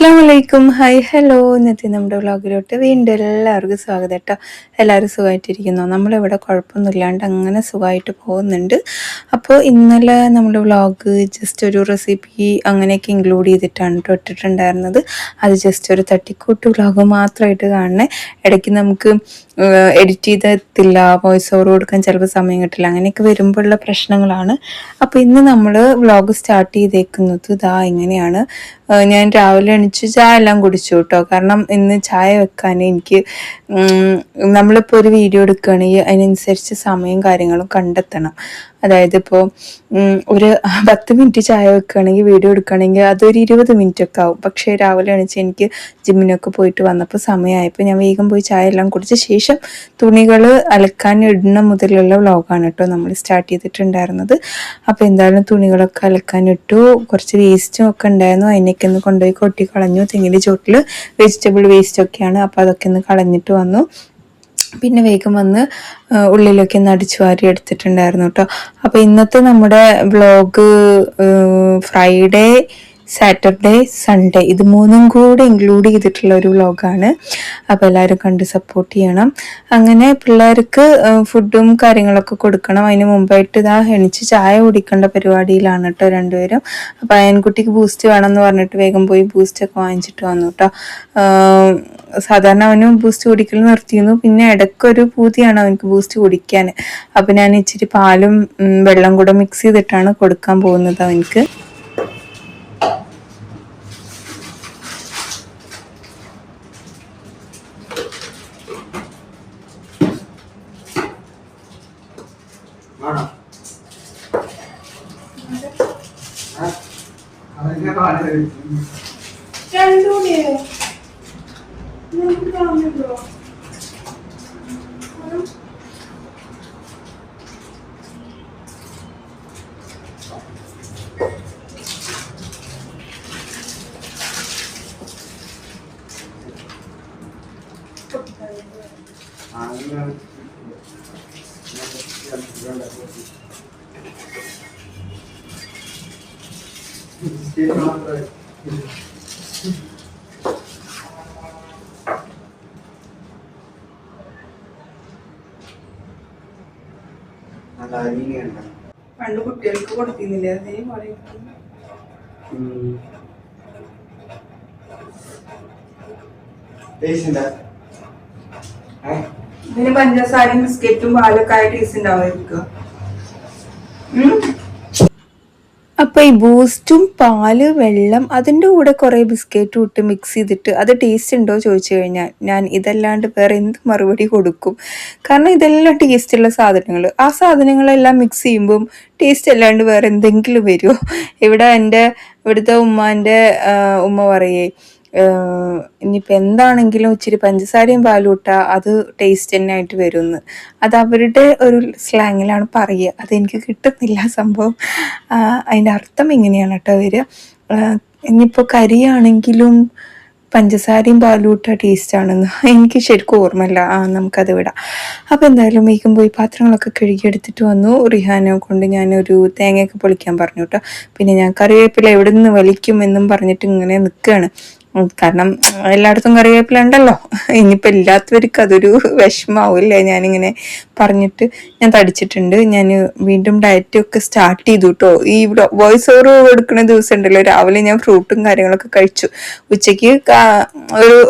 അസ്സലാമലൈക്കും. Hi hello. ഇന്നത്തെ നമ്മുടെ വ്ളോഗിലോട്ട് വീണ്ടും എല്ലാവർക്കും സ്വാഗതം കേട്ടോ. എല്ലാവരും സുഖമായിട്ടിരിക്കുന്നു. നമ്മളിവിടെ കുഴപ്പമൊന്നുമില്ലാണ്ട് അങ്ങനെ സുഖമായിട്ട് പോകുന്നുണ്ട്. അപ്പോൾ ഇന്നലെ നമ്മുടെ വ്ളോഗ് ജസ്റ്റ് ഒരു റെസിപ്പി അങ്ങനെയൊക്കെ ഇൻക്ലൂഡ് ചെയ്തിട്ടാണ് കേട്ടോ ഇട്ടിട്ടുണ്ടായിരുന്നത്. അത് ജസ്റ്റ് ഒരു തട്ടിക്കൂട്ട് വ്ളോഗ് മാത്രമായിട്ട് കാണണേ. ഇടയ്ക്ക് നമുക്ക് എഡിറ്റ് ചെയ്തെത്തില്ല, വോയിസ് ഓവർ കൊടുക്കാൻ ചിലപ്പോൾ സമയം കിട്ടില്ല, അങ്ങനെയൊക്കെ വരുമ്പോഴുള്ള പ്രശ്നങ്ങളാണ്. അപ്പോൾ ഇന്ന് നമ്മൾ വ്ളോഗ് സ്റ്റാർട്ട് ചെയ്തേക്കുന്നത് ഇതാ ഇങ്ങനെയാണ്. ഞാൻ രാവിലെ എണീച്ച് ചായ എല്ലാം കുടിച്ചു കേട്ടോ. കാരണം ഇന്ന് ചായ വെക്കാൻ എനിക്ക് നമ്മളിപ്പോൾ ഒരു വീഡിയോ എടുക്കുകയാണെങ്കിൽ അതിനനുസരിച്ച് സമയം കാര്യങ്ങളും കണ്ടെത്തണം. അതായത് ഇപ്പോൾ ഒരു 10 മിനിറ്റ് ചായ വെക്കുകയാണെങ്കിൽ വീഡിയോ എടുക്കുകയാണെങ്കിൽ അതൊരു 20 മിനിറ്റ് ഒക്കെ ആവും. പക്ഷേ രാവിലെ എണീച്ച് എനിക്ക് ജിമ്മിനൊക്കെ പോയിട്ട് വന്നപ്പോൾ സമയമായപ്പോൾ ഞാൻ വേഗം പോയി ചായ എല്ലാം കുടിച്ച ശേഷം തുണികൾ അലക്കാൻ ഇടുന്ന മുതലുള്ള വ്ളോഗാണ് കേട്ടോ നമ്മൾ സ്റ്റാർട്ട് ചെയ്തിട്ടുണ്ടായിരുന്നത്. അപ്പോൾ എന്തായാലും തുണികളൊക്കെ അലക്കാൻ ഇട്ടു. കുറച്ച് വേസ്റ്റും ഒക്കെ ഉണ്ടായിരുന്നു, അതിനൊക്കെ ഒന്ന് കൊണ്ടുപോയി കൊട്ടി കളഞ്ഞു. തെങ്ങിൻ്റെ ചോട്ടിൽ വെജിറ്റബിൾ വേസ്റ്റൊക്കെയാണ്, അപ്പോൾ അതൊക്കെ ഒന്ന് കളഞ്ഞിട്ട് വന്നു. പിന്നെ വേഗം വന്ന് ഉള്ളിലൊക്കെ ഒന്ന് അടിച്ചു വാരി എടുത്തിട്ടുണ്ടായിരുന്നു കേട്ടോ. അപ്പോൾ ഇന്നത്തെ നമ്മുടെ വ്ളോഗ് ഫ്രൈഡേ, സാറ്റർഡേ, സൺഡേ ഇത് മൂന്നും കൂടെ ഇൻക്ലൂഡ് ചെയ്തിട്ടുള്ള ഒരു വ്ളോഗാണ്. അപ്പോൾ എല്ലാവരും കണ്ട് സപ്പോർട്ട് ചെയ്യണം. അങ്ങനെ പിള്ളേർക്ക് ഫുഡും കാര്യങ്ങളൊക്കെ കൊടുക്കണം. അതിന് മുമ്പായിട്ട് ഇതാ എണിച്ച് ചായ കുടിക്കേണ്ട പരിപാടിയിലാണ് കേട്ടോ രണ്ടുപേരും. അപ്പോൾ അയൻകുട്ടിക്ക് ബൂസ്റ്റ് വേണമെന്ന് പറഞ്ഞിട്ട് വേഗം പോയി ബൂസ്റ്റൊക്കെ വാങ്ങിച്ചിട്ട് വന്നു കേട്ടോ. സാധാരണ അവന് ബൂസ്റ്റ് കുടിക്കൽ നിർത്തിയിരുന്നു, പിന്നെ ഇടയ്ക്കൊരു പൂതിയാണ് അവനക്ക് ബൂസ്റ്റ് കുടിക്കാൻ. അപ്പം ഞാൻ ഇച്ചിരി പാലും വെള്ളം കൂടെ മിക്സ് ചെയ്തിട്ടാണ് കൊടുക്കാൻ പോകുന്നത് അവനക്ക്. പണ്ട് കുട്ടികൾക്ക് കൊടുത്തിരുന്നില്ലേ അതേപോലെ ഇതിന് പഞ്ചസാരയും ബിസ്ക്കറ്റും പാലൊക്കെ ആയ ടേസ്റ്റ് ഉണ്ടാവുമായിരിക്കും. അപ്പോൾ ഈ ബൂസ്റ്റും പാല് വെള്ളം അതിൻ്റെ കൂടെ കുറേ ബിസ്ക്കറ്റും ഇട്ട് മിക്സ് ചെയ്തിട്ട് അത് ടേസ്റ്റ് ഉണ്ടോ ചോദിച്ചു കഴിഞ്ഞാൽ ഞാൻ ഇതല്ലാണ്ട് വേറെ എന്ത് മറുപടി കൊടുക്കും? കാരണം ഇതെല്ലാം ടേസ്റ്റുള്ള സാധനങ്ങൾ, ആ സാധനങ്ങളെല്ലാം മിക്സ് ചെയ്യുമ്പം ടേസ്റ്റ് അല്ലാണ്ട് വേറെ എന്തെങ്കിലും വരുമോ? ഇവിടുത്തെ ഉമ്മാൻ്റെ ഉമ്മ പറയേ ഇനിയിപ്പോൾ എന്താണെങ്കിലും ഇച്ചിരി പഞ്ചസാരയും പാലും ഇട്ടാൽ അത് ടേസ്റ്റ് തന്നെ ആയിട്ട് വരുമെന്ന്. അത് അവരുടെ ഒരു സ്ലാങ്ങിലാണ് പറയുക, അതെനിക്ക് കിട്ടുന്നില്ല സംഭവം. അതിൻ്റെ അർത്ഥം ഇങ്ങനെയാണ് കേട്ടോ വരിക. ഇനിയിപ്പോൾ കരിയാണെങ്കിലും പഞ്ചസാരയും പാലും ഇട്ട ടേസ്റ്റാണെന്ന് എനിക്ക് ശരിക്കും ഓർമ്മയില്ല. നമുക്കത് വിടാം. അപ്പോൾ എന്തായാലും വേഗം പോയി പാത്രങ്ങളൊക്കെ കഴുകിയെടുത്തിട്ട് വന്നു. റിഹാനെ കൊണ്ട് ഞാനൊരു തേങ്ങയൊക്കെ പൊളിക്കാൻ പറഞ്ഞു കേട്ടോ. പിന്നെ ഞാൻ കറിവേപ്പില എവിടെ നിന്ന് വലിക്കും എന്നും പറഞ്ഞിട്ട് ഇങ്ങനെ നിൽക്കുകയാണ്. കാരണം എല്ലായിടത്തും കറിവേപ്പില ഉണ്ടല്ലോ, ഇനിയിപ്പോൾ ഇല്ലാത്തവർക്ക് അതൊരു വിഷമാവില്ലേ ഞാനിങ്ങനെ പറഞ്ഞിട്ട്. ഞാൻ തടിച്ചിട്ടുണ്ട്. ഞാൻ വീണ്ടും ഡയറ്റൊക്കെ സ്റ്റാർട്ട് ചെയ്തു കേട്ടോ. ഈ വോയിസ് ഓവർ എടുക്കുന്ന ദിവസം ഉണ്ടല്ലോ, രാവിലെ ഞാൻ ഫ്രൂട്ടും കാര്യങ്ങളൊക്കെ കഴിച്ചു. ഉച്ചയ്ക്ക്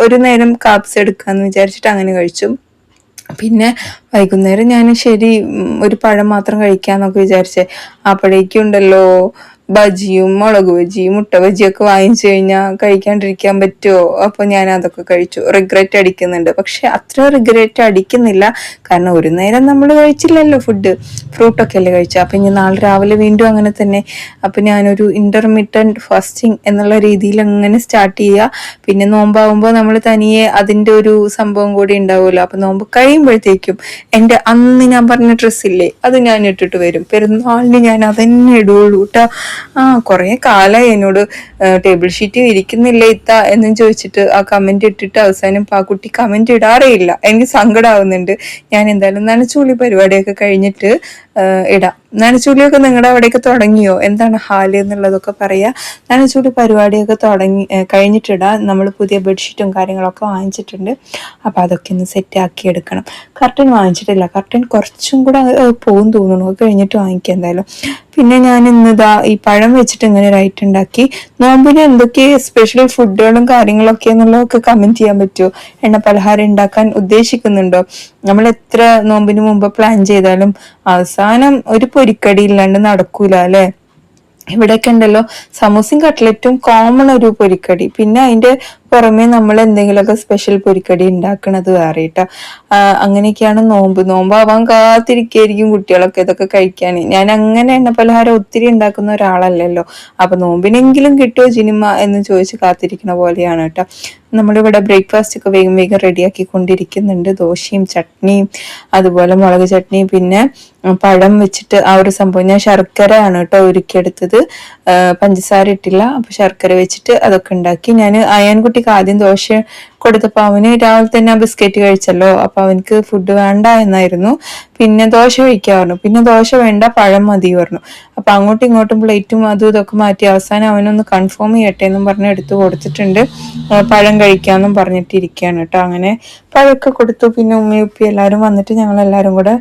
ഒരു നേരം കാപ്സ് എടുക്കാമെന്ന് വിചാരിച്ചിട്ട് അങ്ങനെ കഴിച്ചു. പിന്നെ വൈകുന്നേരം ഞാൻ ശരി ഒരു പഴം മാത്രം കഴിക്കാമെന്നൊക്കെ വിചാരിച്ചേ. അപ്പോഴേക്കും ഉണ്ടല്ലോ ബജിയും മുളക് ബജിയും മുട്ട ബജിയൊക്കെ വാങ്ങിച്ചു കഴിഞ്ഞാൽ കഴിക്കാണ്ടിരിക്കാൻ പറ്റുമോ? അപ്പോൾ ഞാൻ അതൊക്കെ കഴിച്ചു. റിഗ്രറ്റ് അടിക്കുന്നുണ്ട്, പക്ഷെ അത്ര റിഗ്രറ്റ് അടിക്കുന്നില്ല. കാരണം ഒരു നേരം നമ്മൾ കഴിച്ചില്ലല്ലോ ഫുഡ്, ഫ്രൂട്ടൊക്കെ അല്ലേ കഴിച്ചു. അപ്പം ഇനി നാളെ രാവിലെ വീണ്ടും അങ്ങനെ തന്നെ. അപ്പം ഞാനൊരു ഇൻ്റർമീഡിയറ്റ് ഫാസ്റ്റിംഗ് എന്നുള്ള രീതിയിൽ അങ്ങനെ സ്റ്റാർട്ട് ചെയ്യുക. പിന്നെ നോമ്പാവുമ്പോൾ നമ്മൾ തനിയെ അതിൻ്റെ ഒരു സംഭവം കൂടി ഉണ്ടാവുമല്ലോ. അപ്പം നോമ്പ് കഴിയുമ്പോഴത്തേക്കും എൻ്റെ അന്ന് ഞാൻ പറഞ്ഞ ഡ്രസ്സില്ലേ അത് ഞാൻ ഇട്ടിട്ട് വരും. പെരുന്നാളിന് ഞാൻ അതന്നെ ഇടുള്ളൂ കേട്ടോ. കുറേ കാലമായി എന്നോട് ടേബിൾ ഷീറ്റ് ഇരിക്കുന്നില്ല ഇത്ത എന്നും ചോദിച്ചിട്ട് ആ കമന്റ് ഇട്ടിട്ട് അവസാനം ആ കുട്ടി കമന്റ് ഇടാറേ ഇല്ല. എനിക്ക് സങ്കടമാവുന്നുണ്ട്. ഞാൻ എന്തായാലും നനച്ചുള്ളി പരിപാടിയൊക്കെ കഴിഞ്ഞിട്ട് ഇടാം. നനച്ചൂലിയൊക്കെ നിങ്ങളുടെ അവിടെയൊക്കെ തുടങ്ങിയോ? എന്താണ് ഹാല് എന്നുള്ളതൊക്കെ പറയാ. നനച്ചൂലി പരിപാടിയൊക്കെ കഴിഞ്ഞിട്ടിടാം. നമ്മൾ പുതിയ ബെഡ്ഷീറ്റും കാര്യങ്ങളൊക്കെ വാങ്ങിച്ചിട്ടുണ്ട്. അപ്പൊ അതൊക്കെ ഒന്ന് സെറ്റ് ആക്കി എടുക്കണം. കർട്ടൻ വാങ്ങിച്ചിട്ടില്ല, കർട്ടൻ കുറച്ചും കൂടെ പോകും തോന്നുന്നു, കഴിഞ്ഞിട്ട് വാങ്ങിക്കാം എന്തായാലും. പിന്നെ ഞാൻ ഇന്നിതാ ഈ പഴം വെച്ചിട്ട് ഇങ്ങനെ ഒരു ഐറ്റം ഉണ്ടാക്കി. നോമ്പിന് എന്തൊക്കെ സ്പെഷ്യൽ ഫുഡുകളും കാര്യങ്ങളൊക്കെ എന്നുള്ളതൊക്കെ കമന്റ് ചെയ്യാൻ പറ്റുമോ? എണ്ണ പലഹാരം ഉണ്ടാക്കാൻ ഉദ്ദേശിക്കുന്നുണ്ടോ? നമ്മൾ എത്ര നോമ്പിന് മുമ്പ് പ്ലാൻ ചെയ്താലും അവസാനം ഒരു പൊരിക്കടി ഇല്ലാണ്ട് നടക്കൂല അല്ലെ? ഇവിടെയൊക്കെ ഉണ്ടല്ലോ സമൂസയും കട്ട്ലറ്റും കോമൺ ഒരു പൊരിക്കടി, പിന്നെ അതിന്റെ പുറമെ നമ്മൾ എന്തെങ്കിലുമൊക്കെ സ്പെഷ്യൽ പൊരിക്കടി ഉണ്ടാക്കണത് വേറെട്ടാ. അങ്ങനെയൊക്കെയാണ് നോമ്പാവാൻ കാത്തിരിക്കായിരിക്കും കുട്ടികളൊക്കെ ഇതൊക്കെ കഴിക്കാൻ. ഞാൻ അങ്ങനെ എണ്ണ പലഹാരം ഒത്തിരി ഉണ്ടാക്കുന്ന ഒരാളല്ലല്ലോ. അപ്പൊ നോമ്പിനെങ്കിലും കിട്ടുമോ ജിനിമ എന്ന് ചോദിച്ച് കാത്തിരിക്കുന്ന പോലെയാണ് കേട്ടോ. നമ്മളിവിടെ ബ്രേക്ക്ഫാസ്റ്റ് ഒക്കെ വേഗം വേഗം റെഡിയാക്കി കൊണ്ടിരിക്കുന്നുണ്ട്. ദോശയും ചട്നിയും അതുപോലെ മുളക് ചട്നിയും പിന്നെ പഴം വെച്ചിട്ട് ആ ഒരു സംഭവം. ഞാൻ ശർക്കര ആണ് കേട്ടോ ഒരുക്കിയെടുത്തത്, പഞ്ചസാര ഇട്ടില്ല. അപ്പൊ ശർക്കര വെച്ചിട്ട് അതൊക്കെ ഉണ്ടാക്കി. ഞാൻ അയാൻകുട്ടിക്ക് ആദ്യം ദോശ കൊടുത്തപ്പോ അവന് രാവിലെ തന്നെ ആ ബിസ്ക്കറ്റ് കഴിച്ചല്ലോ, അപ്പൊ അവനക്ക് ഫുഡ് വേണ്ട എന്നായിരുന്നു. പിന്നെ ദോശ കഴിക്കാൻ പറഞ്ഞു, പിന്നെ ദോശ വേണ്ട പഴം മതി പറഞ്ഞു. അപ്പൊ അങ്ങോട്ടും ഇങ്ങോട്ടും പ്ലേറ്റും അതും ഇതൊക്കെ മാറ്റി അവസാനം അവനൊന്ന് കൺഫേം ചെയ്യട്ടെ എന്നും പറഞ്ഞ് എടുത്ത് കൊടുത്തിട്ടുണ്ട്. പഴം കഴിക്കാന്നും പറഞ്ഞിട്ടിരിക്കുകയാണ് കേട്ടോ. അങ്ങനെ പഴമൊക്കെ കൊടുത്തു. പിന്നെ ഉമ്മയും ഉപ്പി എല്ലാവരും വന്നിട്ട് ഞങ്ങൾ എല്ലാവരും കൂടെ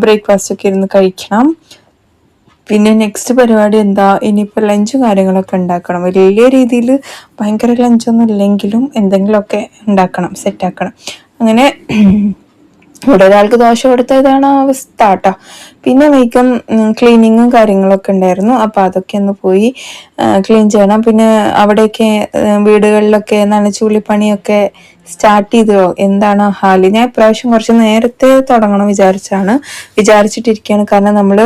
ബ്രേക്ക്ഫാസ്റ്റ് ഒക്കെ ഇരുന്ന് കഴിക്കണം. പിന്നെ നെക്സ്റ്റ് പരിപാടി എന്താ, ഇനിയിപ്പോൾ ലഞ്ചും കാര്യങ്ങളൊക്കെ ഉണ്ടാക്കണം. വലിയ രീതിയിൽ ഭയങ്കര ലഞ്ചൊന്നും ഇല്ലെങ്കിലും എന്തെങ്കിലുമൊക്കെ ഉണ്ടാക്കണം, സെറ്റാക്കണം. അങ്ങനെ ഇവിടെ ഒരാൾക്ക് ദോശ കൊടുത്തതാണ് അവസ്ഥ കേട്ടോ. പിന്നെ വേഗം ക്ലീനിങ്ങും കാര്യങ്ങളൊക്കെ ഉണ്ടായിരുന്നു. അപ്പൊ അതൊക്കെ ഒന്ന് പോയി ക്ലീൻ ചെയ്യണം. പിന്നെ അവിടെയൊക്കെ വീടുകളിലൊക്കെ നനച്ചുള്ളിപ്പണിയൊക്കെ സ്റ്റാർട്ട് ചെയ്തോ? എന്താണ് ഹാല്? ഞാൻ ഇപ്രാവശ്യം കുറച്ച് നേരത്തെ തുടങ്ങണം വിചാരിച്ചിട്ടിരിക്കുകയാണ്. കാരണം നമ്മൾ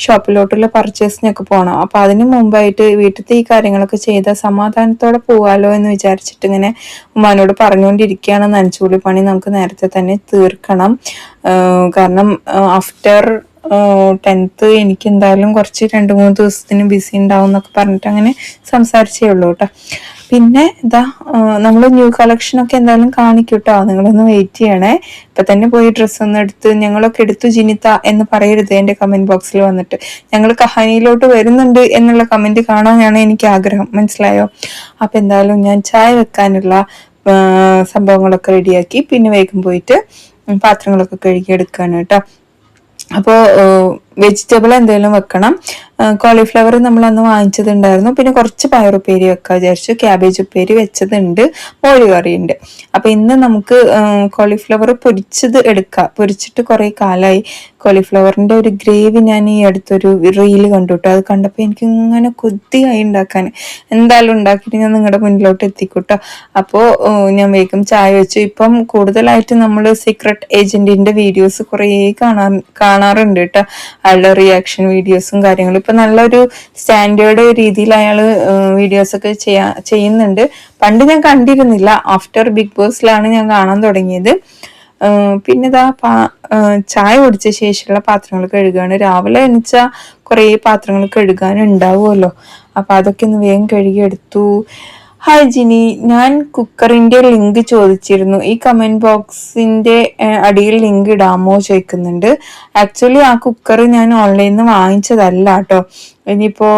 ഷോപ്പിലോട്ടുള്ള പർച്ചേസിനൊക്കെ പോകണം. അപ്പൊ അതിന് മുമ്പായിട്ട് വീട്ടിലത്തെ ഈ കാര്യങ്ങളൊക്കെ ചെയ്ത സമാധാനത്തോടെ പോവാലോ എന്ന് വിചാരിച്ചിട്ട് ഇങ്ങനെ ഉമ്മാനോട് പറഞ്ഞുകൊണ്ടിരിക്കുകയാണ്. നനച്ചുള്ളി പണി നമുക്ക് നേരത്തെ തന്നെ തീർക്കണം. കാരണം ആഫ്റ്റർ 10th എനിക്ക് എന്തായാലും കുറച്ച് 2-3 ദിവസത്തിന് ബിസി ഉണ്ടാവും എന്നൊക്കെ പറഞ്ഞിട്ട് അങ്ങനെ സംസാരിച്ചേ ഉള്ളൂ കേട്ടോ. പിന്നെ ഇതാ നമ്മൾ ന്യൂ കളക്ഷൻ ഒക്കെ എന്തായാലും കാണിക്കും കേട്ടോ, നിങ്ങളൊന്ന് വെയിറ്റ് ചെയ്യണേ. ഇപ്പൊ തന്നെ പോയി ഡ്രസ്സ് ഒന്ന് എടുത്ത് ഞങ്ങളൊക്കെ എടുത്തു ജിനിത എന്ന് പറയരുത് എന്റെ കമന്റ് ബോക്സിൽ വന്നിട്ട്. ഞങ്ങൾ കഹാനിയിലോട്ട് വരുന്നുണ്ട് എന്നുള്ള കമന്റ് കാണാനാണ് എനിക്ക് ആഗ്രഹം, മനസ്സിലായോ? അപ്പൊ എന്തായാലും ഞാൻ ചായ വെക്കാനുള്ള സംഭവങ്ങളൊക്കെ റെഡിയാക്കി പിന്നെ വേഗം പോയിട്ട് പാത്രങ്ങളൊക്കെ കഴുകി എടുക്കാണ് കേട്ടോ. അപ്പോൾ വെജിറ്റബിൾ എന്തെങ്കിലും വെക്കണം. കോളിഫ്ലവർ നമ്മൾ അന്ന് വാങ്ങിച്ചതുണ്ടായിരുന്നു. പിന്നെ കുറച്ച് പയറുപ്പേരി വെക്കാൻ വിചാരിച്ചു. ക്യാബേജ് ഉപ്പേരി വെച്ചതുണ്ട്, മോര് കറിയുണ്ട്. അപ്പൊ ഇന്ന് നമുക്ക് കോളിഫ്ലവർ പൊരിച്ചത് എടുക്കാം. പൊരിച്ചിട്ട് കുറെ കാലമായി. കോളിഫ്ലവറിന്റെ ഒരു ഗ്രേവി ഞാൻ ഈ അടുത്തൊരു റീല് കണ്ടു കേട്ടോ. അത് കണ്ടപ്പോൾ എനിക്ക് ഇങ്ങനെ കൊതിയായി ഉണ്ടാക്കാൻ. എന്തായാലും ഉണ്ടാക്കിയിട്ട് ഞാൻ നിങ്ങളുടെ മുന്നിലോട്ട് എത്തിക്കൂട്ടോ. അപ്പോൾ ഞാൻ വേഗം ചായ വെച്ചു. ഇപ്പം കൂടുതലായിട്ട് നമ്മൾ സീക്രട്ട് ഏജന്റിന്റെ വീഡിയോസ് കുറേ കാണാറുണ്ട് കേട്ടോ. അയാളുടെ റിയാക്ഷൻ വീഡിയോസും കാര്യങ്ങളും ഇപ്പൊ നല്ലൊരു സ്റ്റാൻഡേർഡ് രീതിയിൽ അയാള് വീഡിയോസ് ഒക്കെ ചെയ്യുന്നുണ്ട്. പണ്ട് ഞാൻ കണ്ടിരുന്നില്ല, ആഫ്റ്റർ ബിഗ് ബോസിലാണ് ഞാൻ കാണാൻ തുടങ്ങിയത്. പിന്നെ ഇതാ ചായ കുടിച്ച ശേഷമുള്ള പാത്രങ്ങൾ കഴുകുകയാണ്. രാവിലെ എണിച്ചാൽ കുറേ പാത്രങ്ങൾ കഴുകാൻ ഉണ്ടാവുമല്ലോ, അപ്പൊ അതൊക്കെ ഒന്ന് വേഗം കഴുകിയെടുത്തു. ഹായ് ജിനി, ഞാൻ കുക്കറിന്റെ ലിങ്ക് ചോദിച്ചിരുന്നു. ഈ കമന്റ് ബോക്സിന്റെ അടിയിൽ ലിങ്ക് ഇടാമോ ചോദിക്കുന്നുണ്ട്. ആക്ച്വലി ആ കുക്കർ ഞാൻ ഓൺലൈനിൽ നിന്ന് വാങ്ങിച്ചതല്ല കേട്ടോ. ഇനിയിപ്പോ